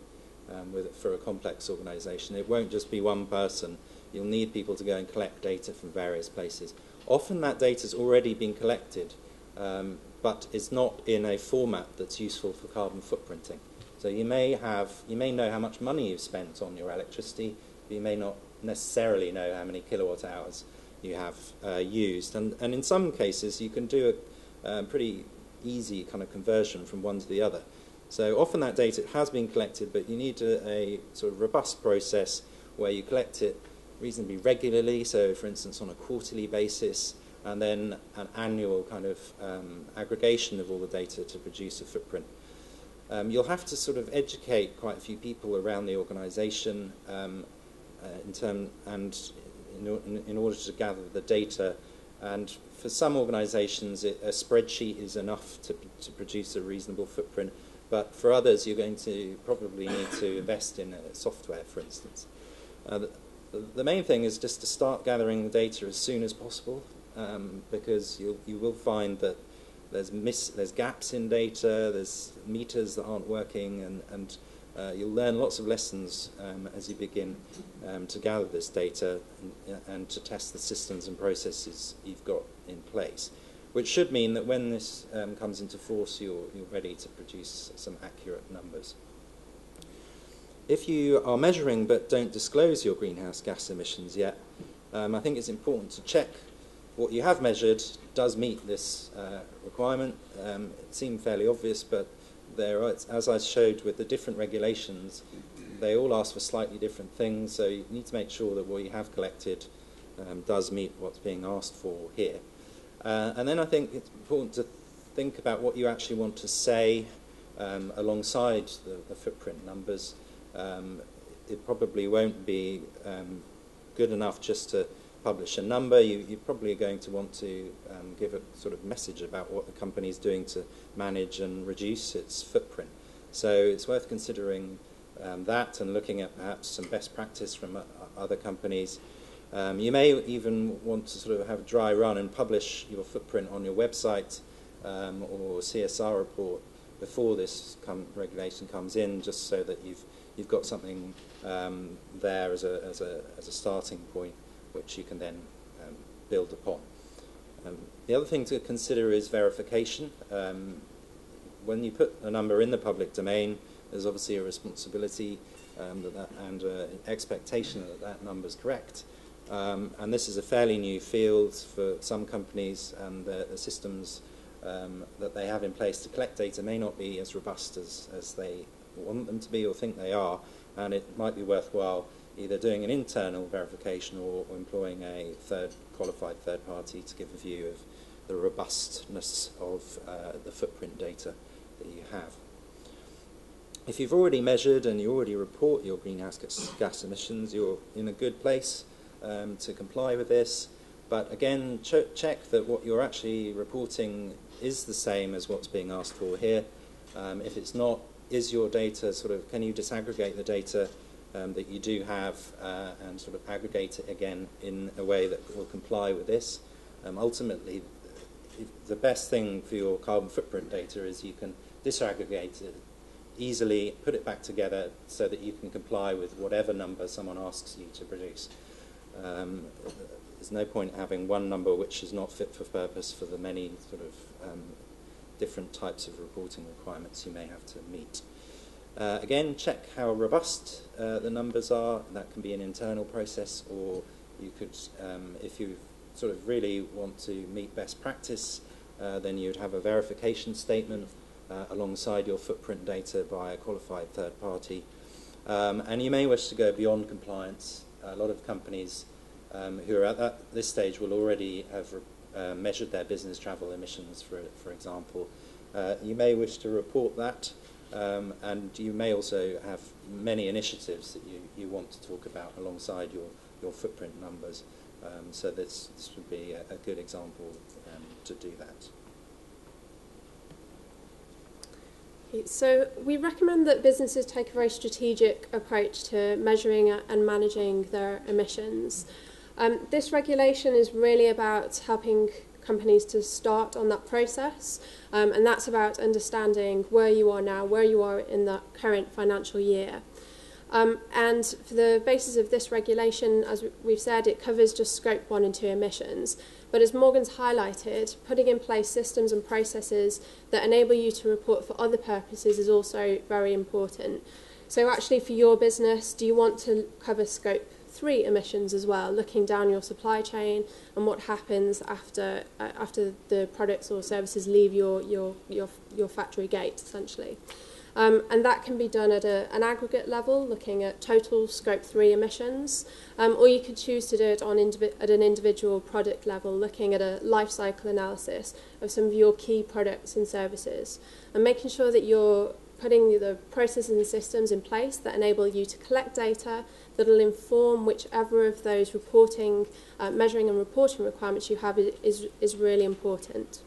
for a complex organisation. It won't just be one person. You'll need people to go and collect data from various places. Often that data's already been collected, but it's not in a format that's useful for carbon footprinting. So you may know how much money you've spent on your electricity, but you may not necessarily know how many kilowatt hours you have used. And in some cases, you can do a pretty easy kind of conversion from one to the other. So often that data has been collected, but you need a sort of robust process where you collect it reasonably regularly, so for instance on a quarterly basis, and then an annual kind of aggregation of all the data to produce a footprint. You'll have to sort of educate quite a few people around the organisation in order to gather the data. And for some organisations, a spreadsheet is enough to produce a reasonable footprint. But for others, you're going to probably need to invest in software, for instance. The main thing is just to start gathering the data as soon as possible, because you will find that there's gaps in data, there's meters that aren't working, and you'll learn lots of lessons as you begin to gather this data and to test the systems and processes you've got in place, which should mean that when this comes into force, you're ready to produce some accurate numbers. If you are measuring but don't disclose your greenhouse gas emissions yet, I think it's important to check what you have measured does meet this requirement. It seemed fairly obvious, but as I showed with the different regulations, they all ask for slightly different things, so you need to make sure that what you have collected does meet what's being asked for here. And then I think it's important to think about what you actually want to say alongside the footprint numbers. It probably won't be good enough just to publish a number. You're probably going to want to give a sort of message about what the company is doing to manage and reduce its footprint. So it's worth considering that and looking at perhaps some best practice from other companies. You may even want to sort of have a dry run and publish your footprint on your website or CSR report before this regulation comes in, just so that you've got something there as a starting point, which you can then build upon. The other thing to consider is verification. When you put a number in the public domain, there's obviously a responsibility and an expectation that number is correct. And this is a fairly new field for some companies, and the systems that they have in place to collect data may not be as robust as they want them to be or think they are, and it might be worthwhile either doing an internal verification or employing a qualified third party to give a view of the robustness of the footprint data that you have. If you've already measured and you already report your greenhouse gas emissions, you're in a good place to comply with this. But again, check that what you're actually reporting is the same as what's being asked for here. If it's not, is your data can you disaggregate the data that you do have and sort of aggregate it again in a way that will comply with this? Ultimately, the best thing for your carbon footprint data is you can disaggregate it easily, put it back together so that you can comply with whatever number someone asks you to produce. There's no point having one number which is not fit for purpose for the many sort of different types of reporting requirements you may have to meet. Again, check how robust the numbers are. That can be an internal process, or you could, if you sort of really want to meet best practice, then you'd have a verification statement alongside your footprint data by a qualified third party. And you may wish to go beyond compliance. A lot of companies who are at this stage will already have measured their business travel emissions, for example. You may wish to report that, and you may also have many initiatives that you want to talk about alongside your footprint numbers. So this would be a good example to do that. So we recommend that businesses take a very strategic approach to measuring and managing their emissions. This regulation is really about helping companies to start on that process, and that's about understanding where you are now, where you are in the current financial year. And for the basis of this regulation, as we've said, it covers just Scope 1 and 2 emissions. But as Morgan's highlighted, putting in place systems and processes that enable you to report for other purposes is also very important. So actually for your business, do you want to cover Scope 3 emissions as well, looking down your supply chain and what happens after the products or services leave your factory gate, essentially? And that can be done at an aggregate level, looking at total Scope 3 emissions, or you could choose to do it at an individual product level, looking at a life cycle analysis of some of your key products and services, and making sure that you're putting the processes and systems in place that enable you to collect data that will inform whichever of those measuring and reporting requirements you have is really important.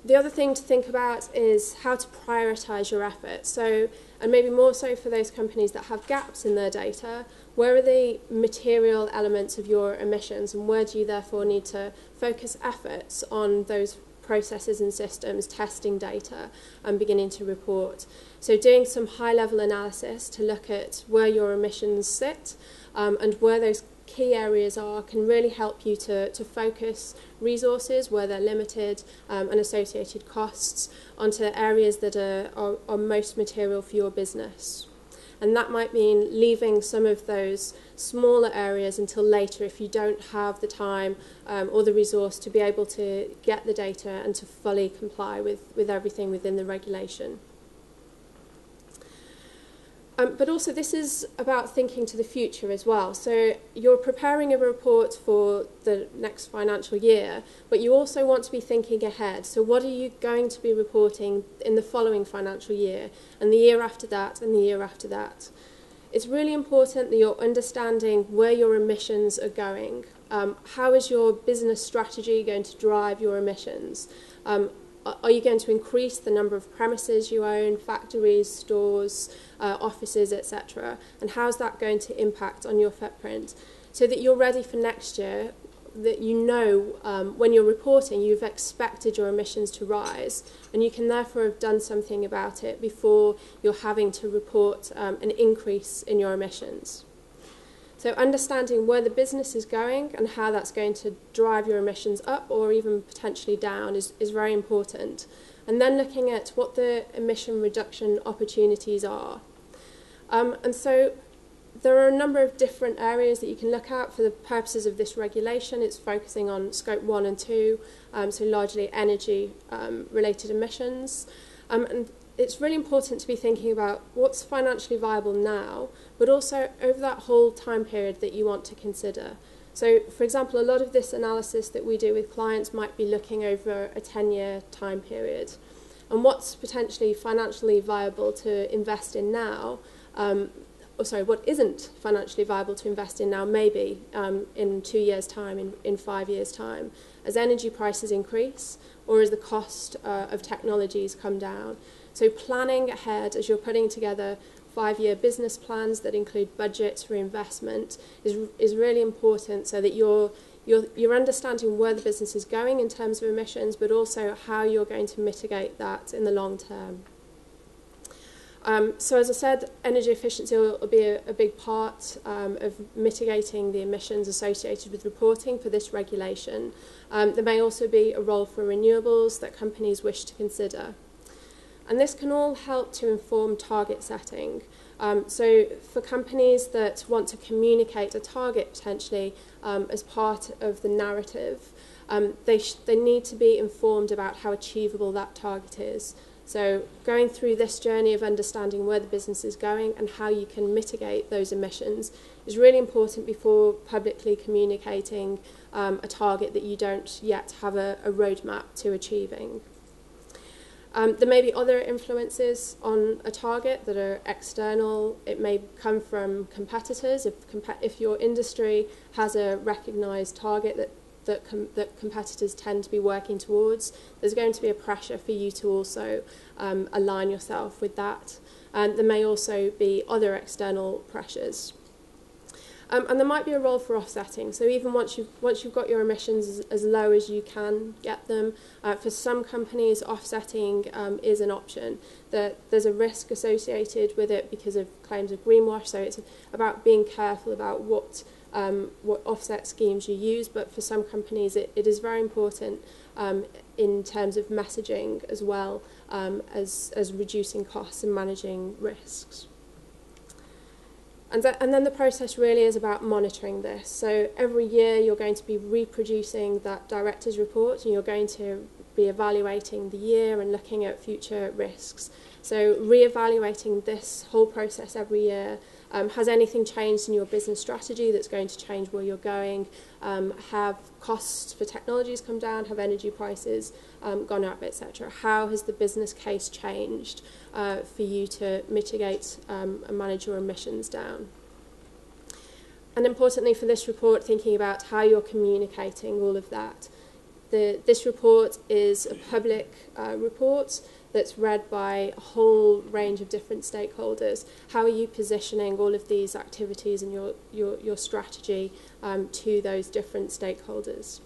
The other thing to think about is how to prioritise your efforts. So, and maybe more so for those companies that have gaps in their data, where are the material elements of your emissions, and where do you therefore need to focus efforts on those processes and systems, testing data and beginning to report. So doing some high-level analysis to look at where your emissions sit and where those key areas are can really help you to focus resources where they're limited and associated costs onto areas that are most material for your business. And that might mean leaving some of those smaller areas until later if you don't have the time or the resource to be able to get the data and to fully comply with everything within the regulation. But also this is about thinking to the future as well. So you're preparing a report for the next financial year, but you also want to be thinking ahead. So what are you going to be reporting in the following financial year, and the year after that, and the year after that? It's really important that you're understanding where your emissions are going. How is your business strategy going to drive your emissions? Are you going to increase the number of premises you own, factories, stores, offices, etc.? And how's that going to impact on your footprint? So that you're ready for next year, that you know when you're reporting you've expected your emissions to rise, and you can therefore have done something about it before you're having to report an increase in your emissions. So understanding where the business is going and how that's going to drive your emissions up or even potentially down is very important. And then looking at what the emission reduction opportunities are. And so there are a number of different areas that you can look at for the purposes of this regulation. It's focusing on Scope 1 and 2, so largely energy-related emissions. And it's really important to be thinking about what's financially viable now, but also over that whole time period that you want to consider. So, for example, a lot of this analysis that we do with clients might be looking over a 10-year time period. And what's potentially financially viable to invest in now, what isn't financially viable to invest in now, maybe in 2 years' time, in 5 years' time, as energy prices increase or as the cost of technologies come down. So planning ahead as you're putting together 5-year business plans that include budgets for investment is really important, so that you're understanding where the business is going in terms of emissions, but also how you're going to mitigate that in the long term. So as I said, energy efficiency will be a big part of mitigating the emissions associated with reporting for this regulation. There may also be a role for renewables that companies wish to consider. And this can all help to inform target setting. So for companies that want to communicate a target potentially as part of the narrative, they need to be informed about how achievable that target is. So going through this journey of understanding where the business is going and how you can mitigate those emissions is really important before publicly communicating a target that you don't yet have a roadmap to achieving. There may be other influences on a target that are external. It may come from competitors. If your industry has a recognised target that competitors tend to be working towards, there's going to be a pressure for you to also align yourself with that. And there may also be other external pressures. And there might be a role for offsetting. So even once you've got your emissions as low as you can get them, for some companies, offsetting is an option. There's a risk associated with it because of claims of greenwash. So it's about being careful about what offset schemes you use. But for some companies, it is very important in terms of messaging as well as reducing costs and managing risks. And then the process really is about monitoring this. So every year you're going to be reproducing that director's report, and you're going to be evaluating the year and looking at future risks. So re-evaluating this whole process every year. Has anything changed in your business strategy that's going to change where you're going? Have costs for technologies come down? Have energy prices gone up, etc.? How has the business case changed for you to mitigate and manage your emissions down? And importantly for this report, thinking about how you're communicating all of that. This report is a public report that's read by a whole range of different stakeholders. How are you positioning all of these activities and your strategy to those different stakeholders?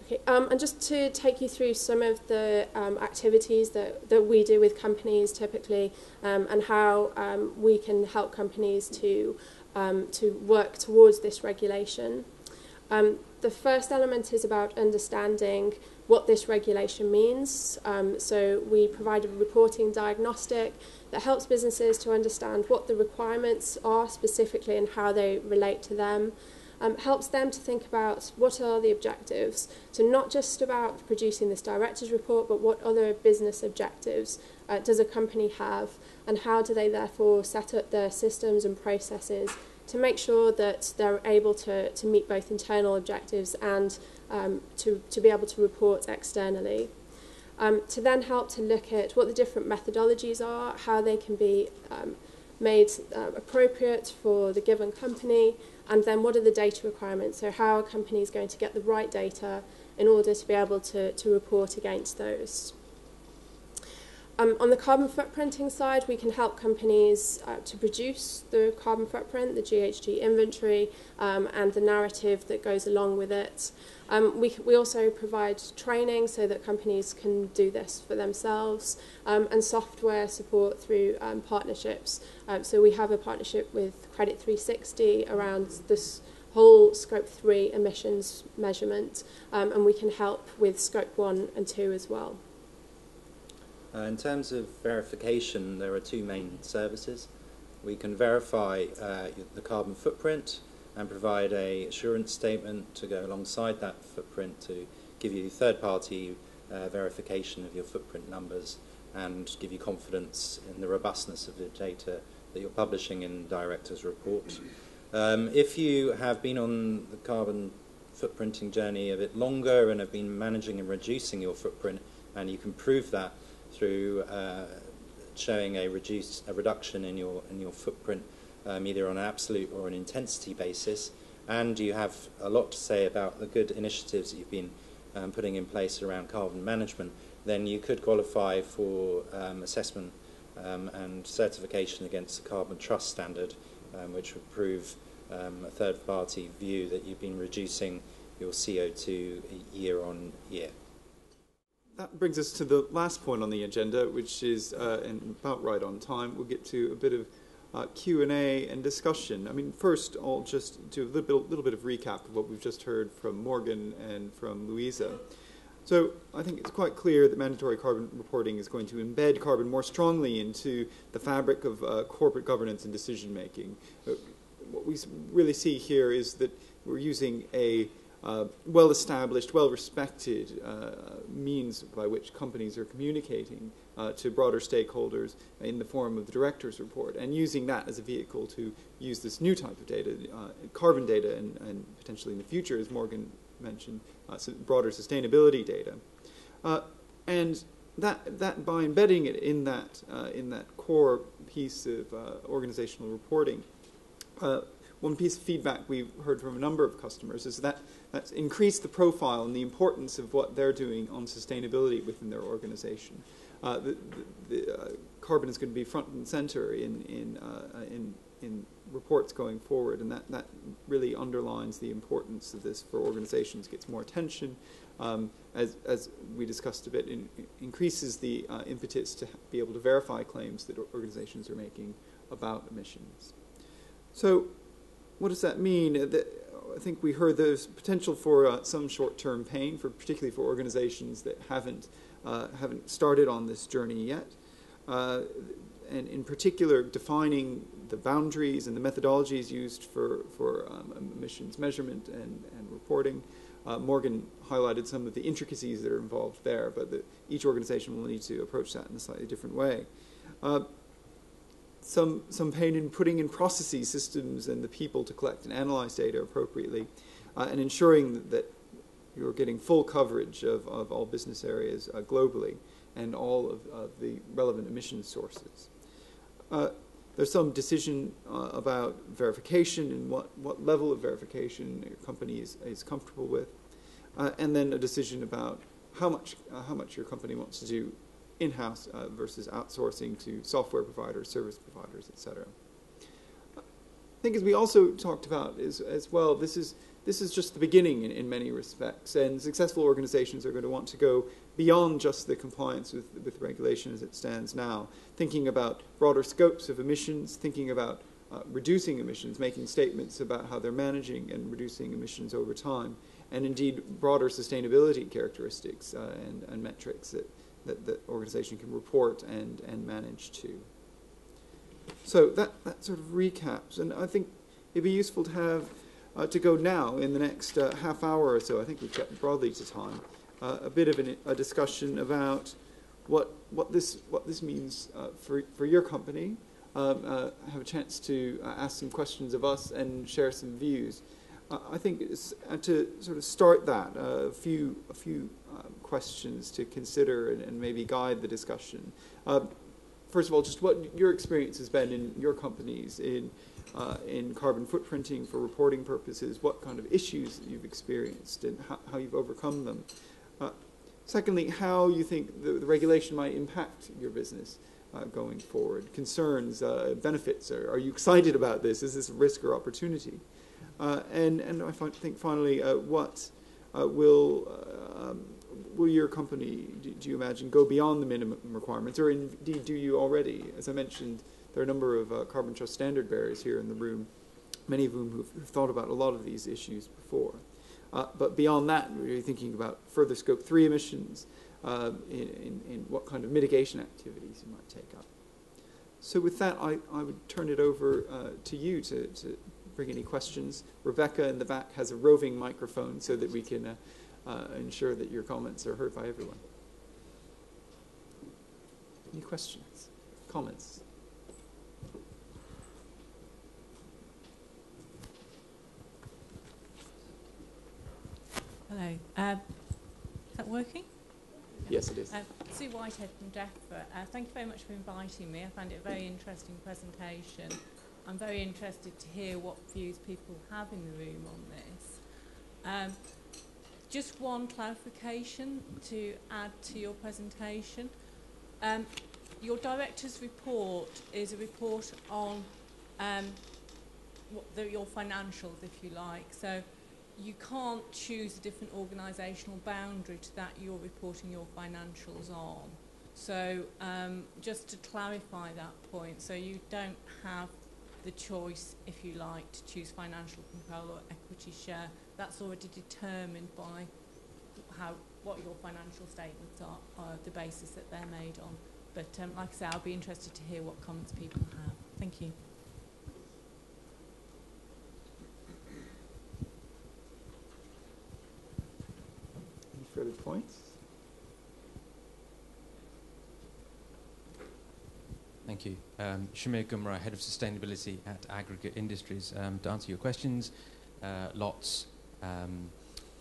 Okay, and just to take you through some of the activities that we do with companies typically, and how we can help companies to work towards this regulation. The first element is about understanding what this regulation means. So we provide a reporting diagnostic that helps businesses to understand what the requirements are specifically and how they relate to them. Helps them to think about what are the objectives. So not just about producing this director's report, but what other business objectives does a company have, and how do they therefore set up their systems and processes to make sure that they're able to meet both internal objectives and to be able to report externally. To then help to look at what the different methodologies are, how they can be made appropriate for the given company, and then what are the data requirements. So how a company is going to get the right data in order to be able to report against those. On the carbon footprinting side, we can help companies to produce the carbon footprint, the GHG inventory, and the narrative that goes along with it. We also provide training so that companies can do this for themselves, and software support through partnerships. So we have a partnership with Credit 360 around this whole Scope 3 emissions measurement, and we can help with Scope 1 and 2 as well. In terms of verification, there are two main services. We can verify the carbon footprint and provide an assurance statement to go alongside that footprint to give you third-party verification of your footprint numbers and give you confidence in the robustness of the data that you're publishing in Director's Report. If you have been on the carbon footprinting journey a bit longer and have been managing and reducing your footprint, and you can prove that through showing a reduction in your footprint, either on an absolute or an intensity basis, and you have a lot to say about the good initiatives that you've been putting in place around carbon management, then you could qualify for assessment and certification against the Carbon Trust Standard, which would prove a third-party view that you've been reducing your CO2 year on year. That brings us to the last point on the agenda, which is about right on time. We'll get to a bit of Q&A and discussion. I mean, first, I'll just do a little bit of recap of what we've just heard from Morgan and from Louisa. So I think it's quite clear that mandatory carbon reporting is going to embed carbon more strongly into the fabric of corporate governance and decision-making. What we really see here is that we're using a well-established, well-respected means by which companies are communicating to broader stakeholders in the form of the director's report, and using that as a vehicle to use this new type of data, carbon data, and potentially in the future, as Morgan mentioned, broader sustainability data. And that by embedding it in that core piece of organizational reporting, one piece of feedback we've heard from a number of customers is that that's increased the profile and the importance of what they're doing on sustainability within their organization. Carbon is going to be front and center in reports going forward, and that really underlines the importance of this for organizations, gets more attention, as we discussed a bit, increases the impetus to be able to verify claims that organizations are making about emissions. So what does that mean? I think we heard there's potential for some short-term pain, particularly for organizations that haven't started on this journey yet. And in particular, defining the boundaries and the methodologies used for emissions measurement and reporting. Morgan highlighted some of the intricacies that are involved there, but each organization will need to approach that in a slightly different way. Some pain in putting in processes, systems, and the people to collect and analyze data appropriately, and ensuring that you're getting full coverage of all business areas globally and all of the relevant emission sources. There's some decision about verification and what level of verification your company is comfortable with, and then a decision about how much your company wants to do in-house versus outsourcing to software providers, service providers, etc. I think, as we also talked about as well, this is just the beginning in many respects, and successful organizations are going to want to go beyond just the compliance with regulation as it stands now, thinking about broader scopes of emissions, thinking about reducing emissions, making statements about how they're managing and reducing emissions over time, and indeed broader sustainability characteristics and metrics that the organization can report and manage to. So that sort of recaps, and I think it'd be useful to have to go now in the next half hour or so. I think we've kept broadly to time. A bit of a discussion about what this means for your company. Have a chance to ask some questions of us and share some views. I think to sort of start that, a few questions to consider and maybe guide the discussion. First of all, just what your experience has been in your companies in carbon footprinting for reporting purposes, what kind of issues you've experienced and how you've overcome them. Secondly, how you think the regulation might impact your business going forward. Concerns, benefits, are you excited about this? Is this a risk or opportunity? And I think finally, what will your company, do you imagine, go beyond the minimum requirements, or indeed do you already? As I mentioned, there are a number of carbon trust standard bearers here in the room, many of whom who've thought about a lot of these issues before. But beyond that, we're thinking about further Scope 3 emissions, in what kind of mitigation activities you might take up. So with that, I would turn it over to you to bring any questions. Rebecca in the back has a roving microphone so that we can ensure that your comments are heard by everyone. Any questions, comments? Hello. Is that working? Yes, it is. Sue Whitehead from DEFRA. Thank you very much for inviting me. I found it a very interesting presentation. I'm very interested to hear what views people have in the room on this. Just one clarification to add to your presentation. Your director's report is a report on your financials, if you like. So you can't choose a different organisational boundary to that you're reporting your financials on. So just to clarify that point, so you don't have the choice, if you like, to choose financial control or equity share. That's already determined by what your financial statements are, the basis that they're made on. But like I say, I'll be interested to hear what comments people have. Thank you. Any further points? Thank you. Shamir Gumrah, Head of Sustainability at Aggregate Industries. To answer your questions, lots,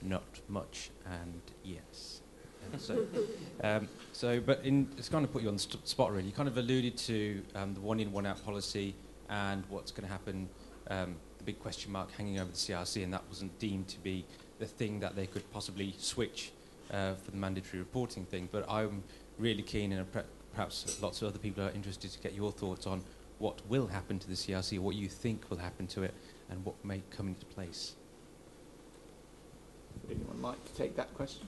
not much, and yes. But it's kind of put you on the spot, really. You kind of alluded to the one-in, one-out policy and what's going to happen, the big question mark hanging over the CRC, and that wasn't deemed to be the thing that they could possibly switch for the mandatory reporting thing. But I'm really keen, and perhaps lots of other people are interested to get your thoughts on what will happen to the CRC, what you think will happen to it, and what may come into place. Would anyone like to take that question?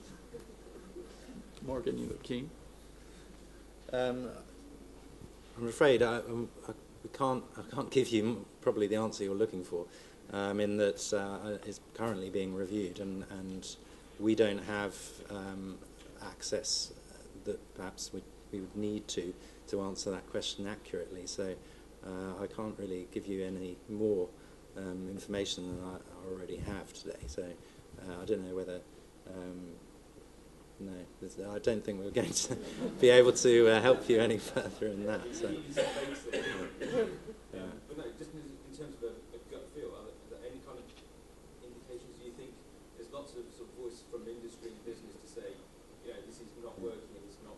Morgan, you look keen. I'm afraid I can't give you probably the answer you're looking for, in that it's currently being reviewed, and we don't have access that perhaps we would need to answer that question accurately. So I can't really give you any more information than I already have today. So I don't know whether. No, I don't think we're going to be able to help you any further in that. So. But no, just in terms of a gut feel, are there any kind of indications? Do you think there's lots of sort of voice from industry and business to say, you know, this is not working and it's not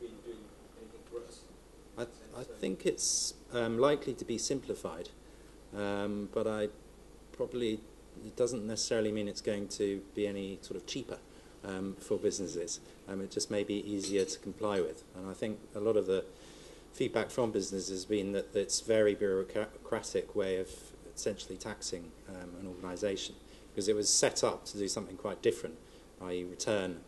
really doing anything for us? I think it's likely to be simplified, but it doesn't necessarily mean it's going to be any sort of cheaper for businesses. It just may be easier to comply with. And I think a lot of the feedback from businesses has been that it's a very bureaucratic way of essentially taxing an organisation, because it was set up to do something quite different, i.e. return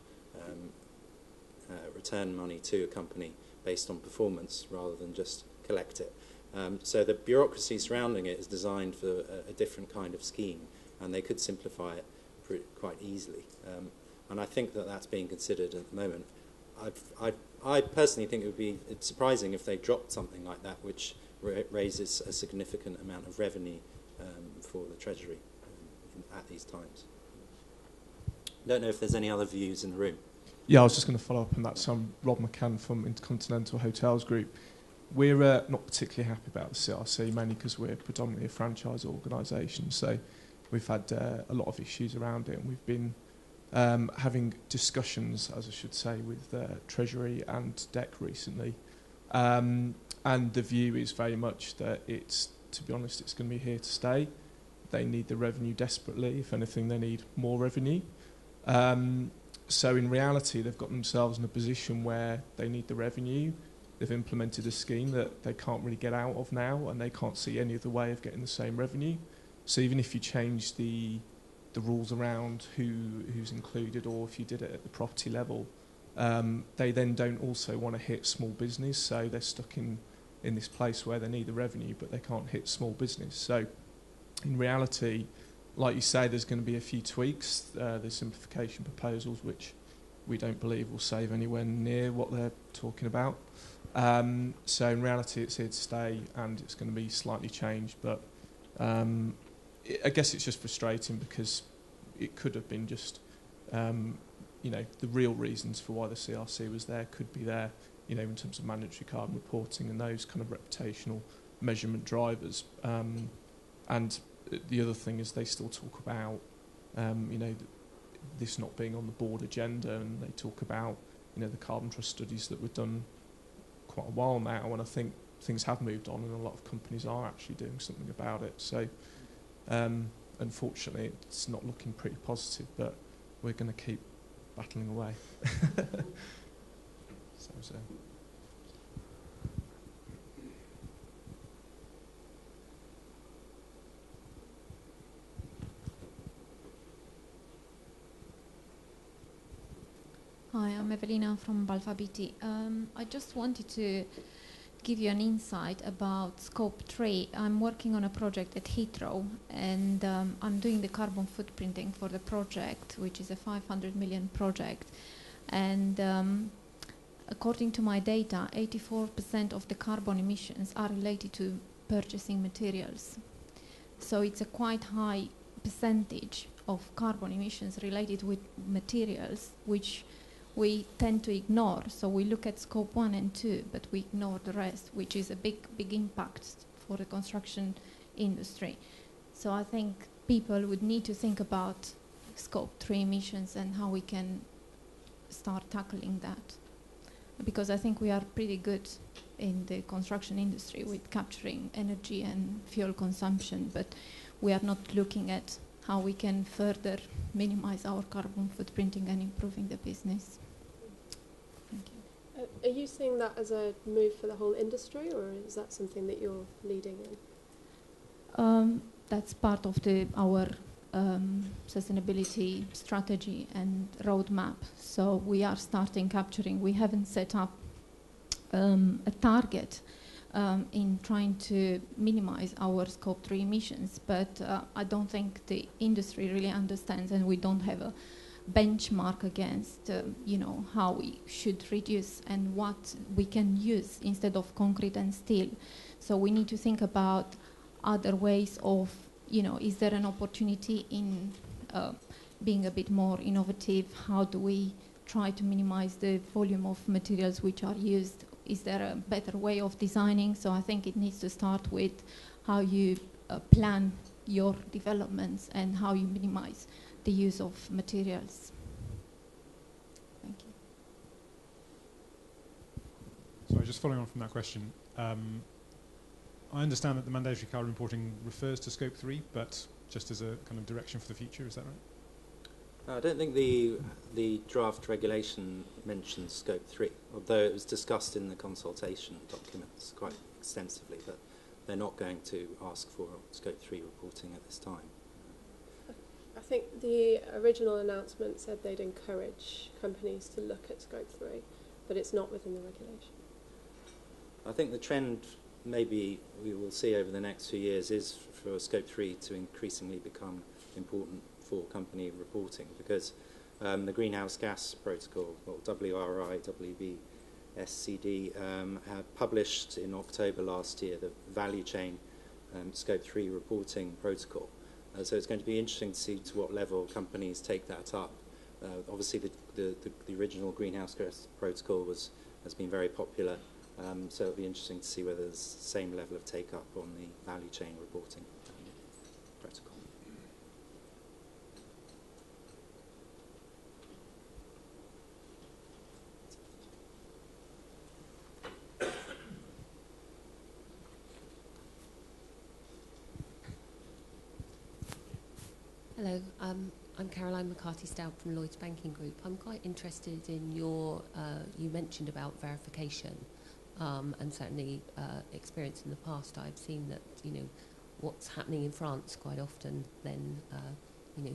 money to a company based on performance rather than just collect it. So the bureaucracy surrounding it is designed for a different kind of scheme, and they could simplify it quite easily. And I think that that's being considered at the moment. I personally think it would be surprising if they dropped something like that, which raises a significant amount of revenue for the Treasury at these times. I don't know if there's any other views in the room. Yeah, I was just going to follow up on that. So I'm Rob McCann from Intercontinental Hotels Group. We're not particularly happy about the CRC, mainly because we're predominantly a franchise organisation. So we've had a lot of issues around it, and we've been having discussions, as I should say, with Treasury and DEC recently. And the view is very much that to be honest, it's going to be here to stay. They need the revenue desperately. If anything, they need more revenue. So in reality, they've got themselves in a position where they need the revenue. They've implemented a scheme that they can't really get out of now, and they can't see any other way of getting the same revenue. So even if you change the rules around who's included, or if you did it at the property level, they then don't also want to hit small business, so they're stuck in this place where they need the revenue, but they can't hit small business. So in reality, like you say, there's going to be a few tweaks. There's simplification proposals, which we don't believe will save anywhere near what they're talking about. So in reality, it's here to stay, and it's going to be slightly changed, but I guess it's just frustrating because it could have been just, the real reasons for why the CRC was there could be there, in terms of mandatory carbon reporting and those kind of reputational measurement drivers. And the other thing is they still talk about, this not being on the board agenda, and they talk about, the carbon trust studies that were done quite a while now, and I think things have moved on and a lot of companies are actually doing something about it. So unfortunately it's not looking pretty positive, but we're going to keep battling away. So. Hi, I'm Evelina from Balfa BT. I just wanted to give you an insight about Scope 3. I'm working on a project at Heathrow, and I'm doing the carbon footprinting for the project, which is a 500 million project. And according to my data, 84% of the carbon emissions are related to purchasing materials. So it's a quite high percentage of carbon emissions related with materials, which we tend to ignore. So we look at Scope 1 and 2, but we ignore the rest, which is a big impact for the construction industry. So I think people would need to think about Scope 3 emissions and how we can start tackling that. Because I think we are pretty good in the construction industry with capturing energy and fuel consumption, but we are not looking at how we can further minimize our carbon footprinting and improving the business. Thank you. Are you seeing that as a move for the whole industry, or is that something that you're leading in? That's part of our sustainability strategy and roadmap. So we are starting capturing. We haven't set up a target in trying to minimize our Scope 3 emissions, but I don't think the industry really understands, and we don't have a benchmark against, how we should reduce and what we can use instead of concrete and steel. So we need to think about other ways of, is there an opportunity in being a bit more innovative? How do we try to minimize the volume of materials which are used? Is there a better way of designing? So I think it needs to start with how you plan your developments and how you minimize the use of materials. Thank you. Sorry, just following on from that question. I understand that the mandatory carbon reporting refers to Scope 3, but just as a kind of direction for the future, is that right? I don't think the draft regulation mentions Scope 3, although it was discussed in the consultation documents quite extensively, but they're not going to ask for Scope 3 reporting at this time. I think the original announcement said they'd encourage companies to look at Scope 3, but it's not within the regulation. I think the trend maybe we will see over the next few years is for Scope 3 to increasingly become important for company reporting, because the Greenhouse Gas Protocol, or WRI, WBSCD, have published in October last year the value chain Scope 3 reporting protocol. So it's going to be interesting to see to what level companies take that up. Obviously, the original Greenhouse Gas Protocol has been very popular, so it'll be interesting to see whether there's the same level of take-up on the value chain reporting protocol. Hello, I'm Caroline McCarthy-Stout from Lloyds Banking Group. I'm quite interested in your, you mentioned about verification, and certainly experience in the past. I've seen that, what's happening in France quite often then,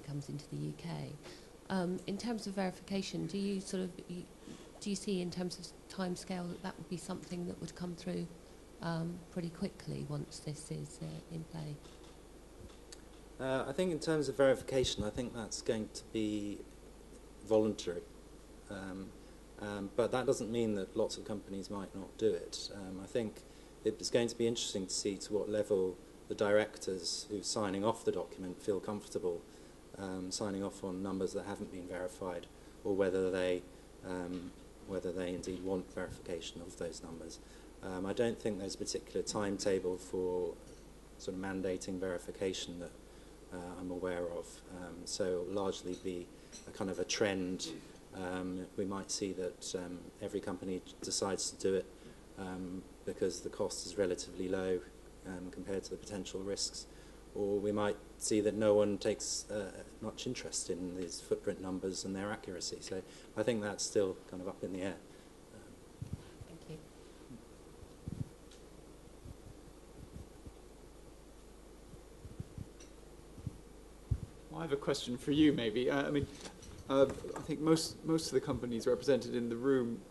comes into the UK. In terms of verification, do you see in terms of timescale that would be something that would come through pretty quickly once this is in play? I think in terms of verification, I think that's going to be voluntary. But that doesn't mean that lots of companies might not do it. I think it's going to be interesting to see to what level the directors who are signing off the document feel comfortable signing off on numbers that haven't been verified, or whether they indeed want verification of those numbers. I don't think there's a particular timetable for sort of mandating verification that I'm aware of. So it'll largely be a kind of a trend. We might see that every company decides to do it because the cost is relatively low compared to the potential risks. Or we might see that no one takes much interest in these footprint numbers and their accuracy. So I think that's still kind of up in the air. Thank you. Well, I have a question for you, maybe. I think most of the companies represented in the room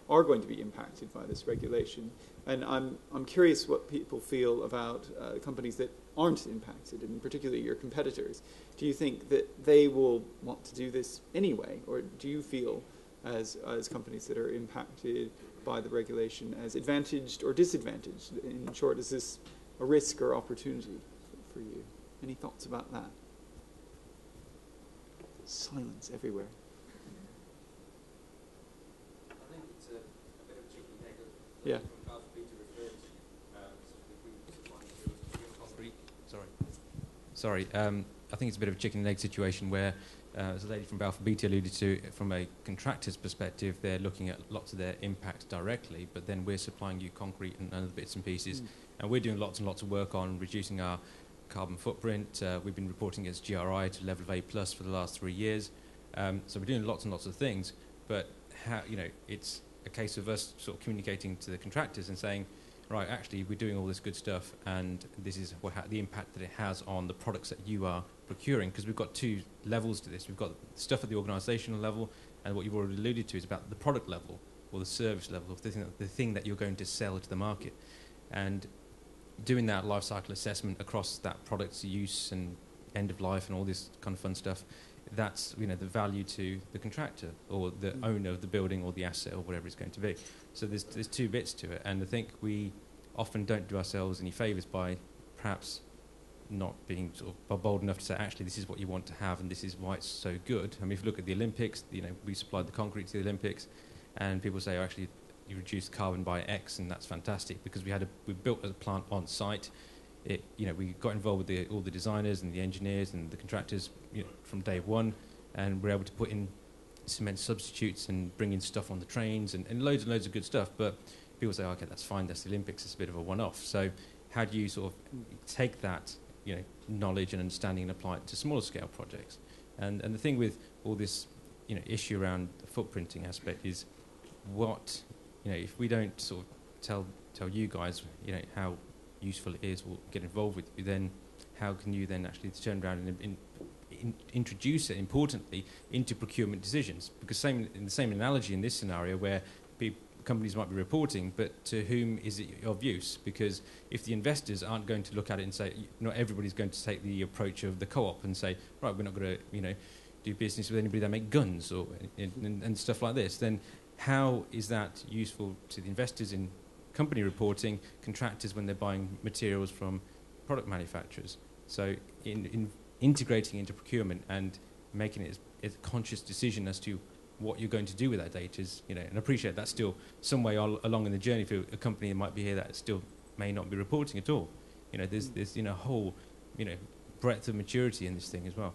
are going to be impacted by this regulation, and I'm curious what people feel about companies that aren't impacted, and particularly your competitors. Do you think that they will want to do this anyway, or do you feel, as companies that are impacted by the regulation, as advantaged or disadvantaged? In short, is this a risk or opportunity for you? Any thoughts about that? Silence everywhere. I think it's a bit of a chicken egg. Yeah. Sorry. I think it's a bit of a chicken and egg situation where, as the lady from Balfour Beatty alluded to, from a contractor's perspective, they're looking at lots of their impacts directly, but then we're supplying you concrete and other bits and pieces, and we're doing lots and lots of work on reducing our carbon footprint. We've been reporting as GRI to level of A+ for the last 3 years. So we're doing lots and lots of things, but how, it's a case of us sort of communicating to the contractors and saying, right, actually, we're doing all this good stuff, and this is the impact that it has on the products that you are procuring, because we've got 2 levels to this. We've got stuff at the organisational level, and what you've already alluded to is about the product level or the service level of the thing that you're going to sell to the market. And doing that life cycle assessment across that product's use and end of life and all this kind of fun stuff, that's the value to the contractor or the owner of the building or the asset or whatever it's going to be. So there's 2 bits to it, and I think we often don't do ourselves any favours by perhaps not being sort of bold enough to say, actually, this is what you want to have and this is why it's so good. I mean, if you look at the Olympics, we supplied the concrete to the Olympics, and people say, oh, actually, you reduced carbon by X, and that's fantastic because we built a plant on site. We got involved with all the designers and the engineers and the contractors from day one, and we're able to put in cement substitutes and bring in stuff on the trains and loads and loads of good stuff. But people say, okay, that's fine, that's the Olympics, it's a bit of a one-off. So how do you sort of take that knowledge and understanding and apply it to smaller scale projects? And the thing with all this issue around the footprinting aspect is what if we don't sort of tell you guys how useful it is or get involved with you, then how can you then actually turn around and introduce it, importantly, into procurement decisions? Because in the same analogy in this scenario where companies might be reporting, but to whom is it of use? Because if the investors aren't going to look at it and say, not everybody's going to take the approach of the co-op and say, right, we're not going to do business with anybody that make guns or and stuff like this, then how is that useful to the investors in company reporting, contractors when they're buying materials from product manufacturers? So in integrating into procurement and making it a conscious decision as to what you're going to do with that data is, and I appreciate that's still some way along in the journey for a company that might be here that still may not be reporting at all. There's a whole, breadth of maturity in this thing as well.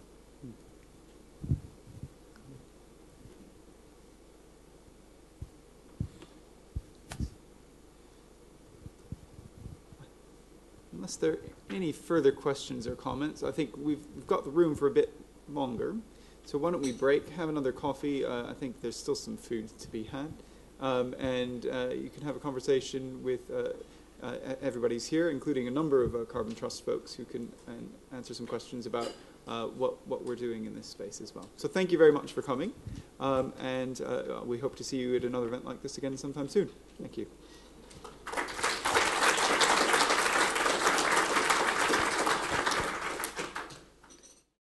Unless there are any further questions or comments, I think we've got the room for a bit longer. So why don't we break, have another coffee? I think there's still some food to be had. And you can have a conversation with everybody's here, including a number of Carbon Trust folks who can answer some questions about what we're doing in this space as well. So thank you very much for coming. And we hope to see you at another event like this again sometime soon. Thank you.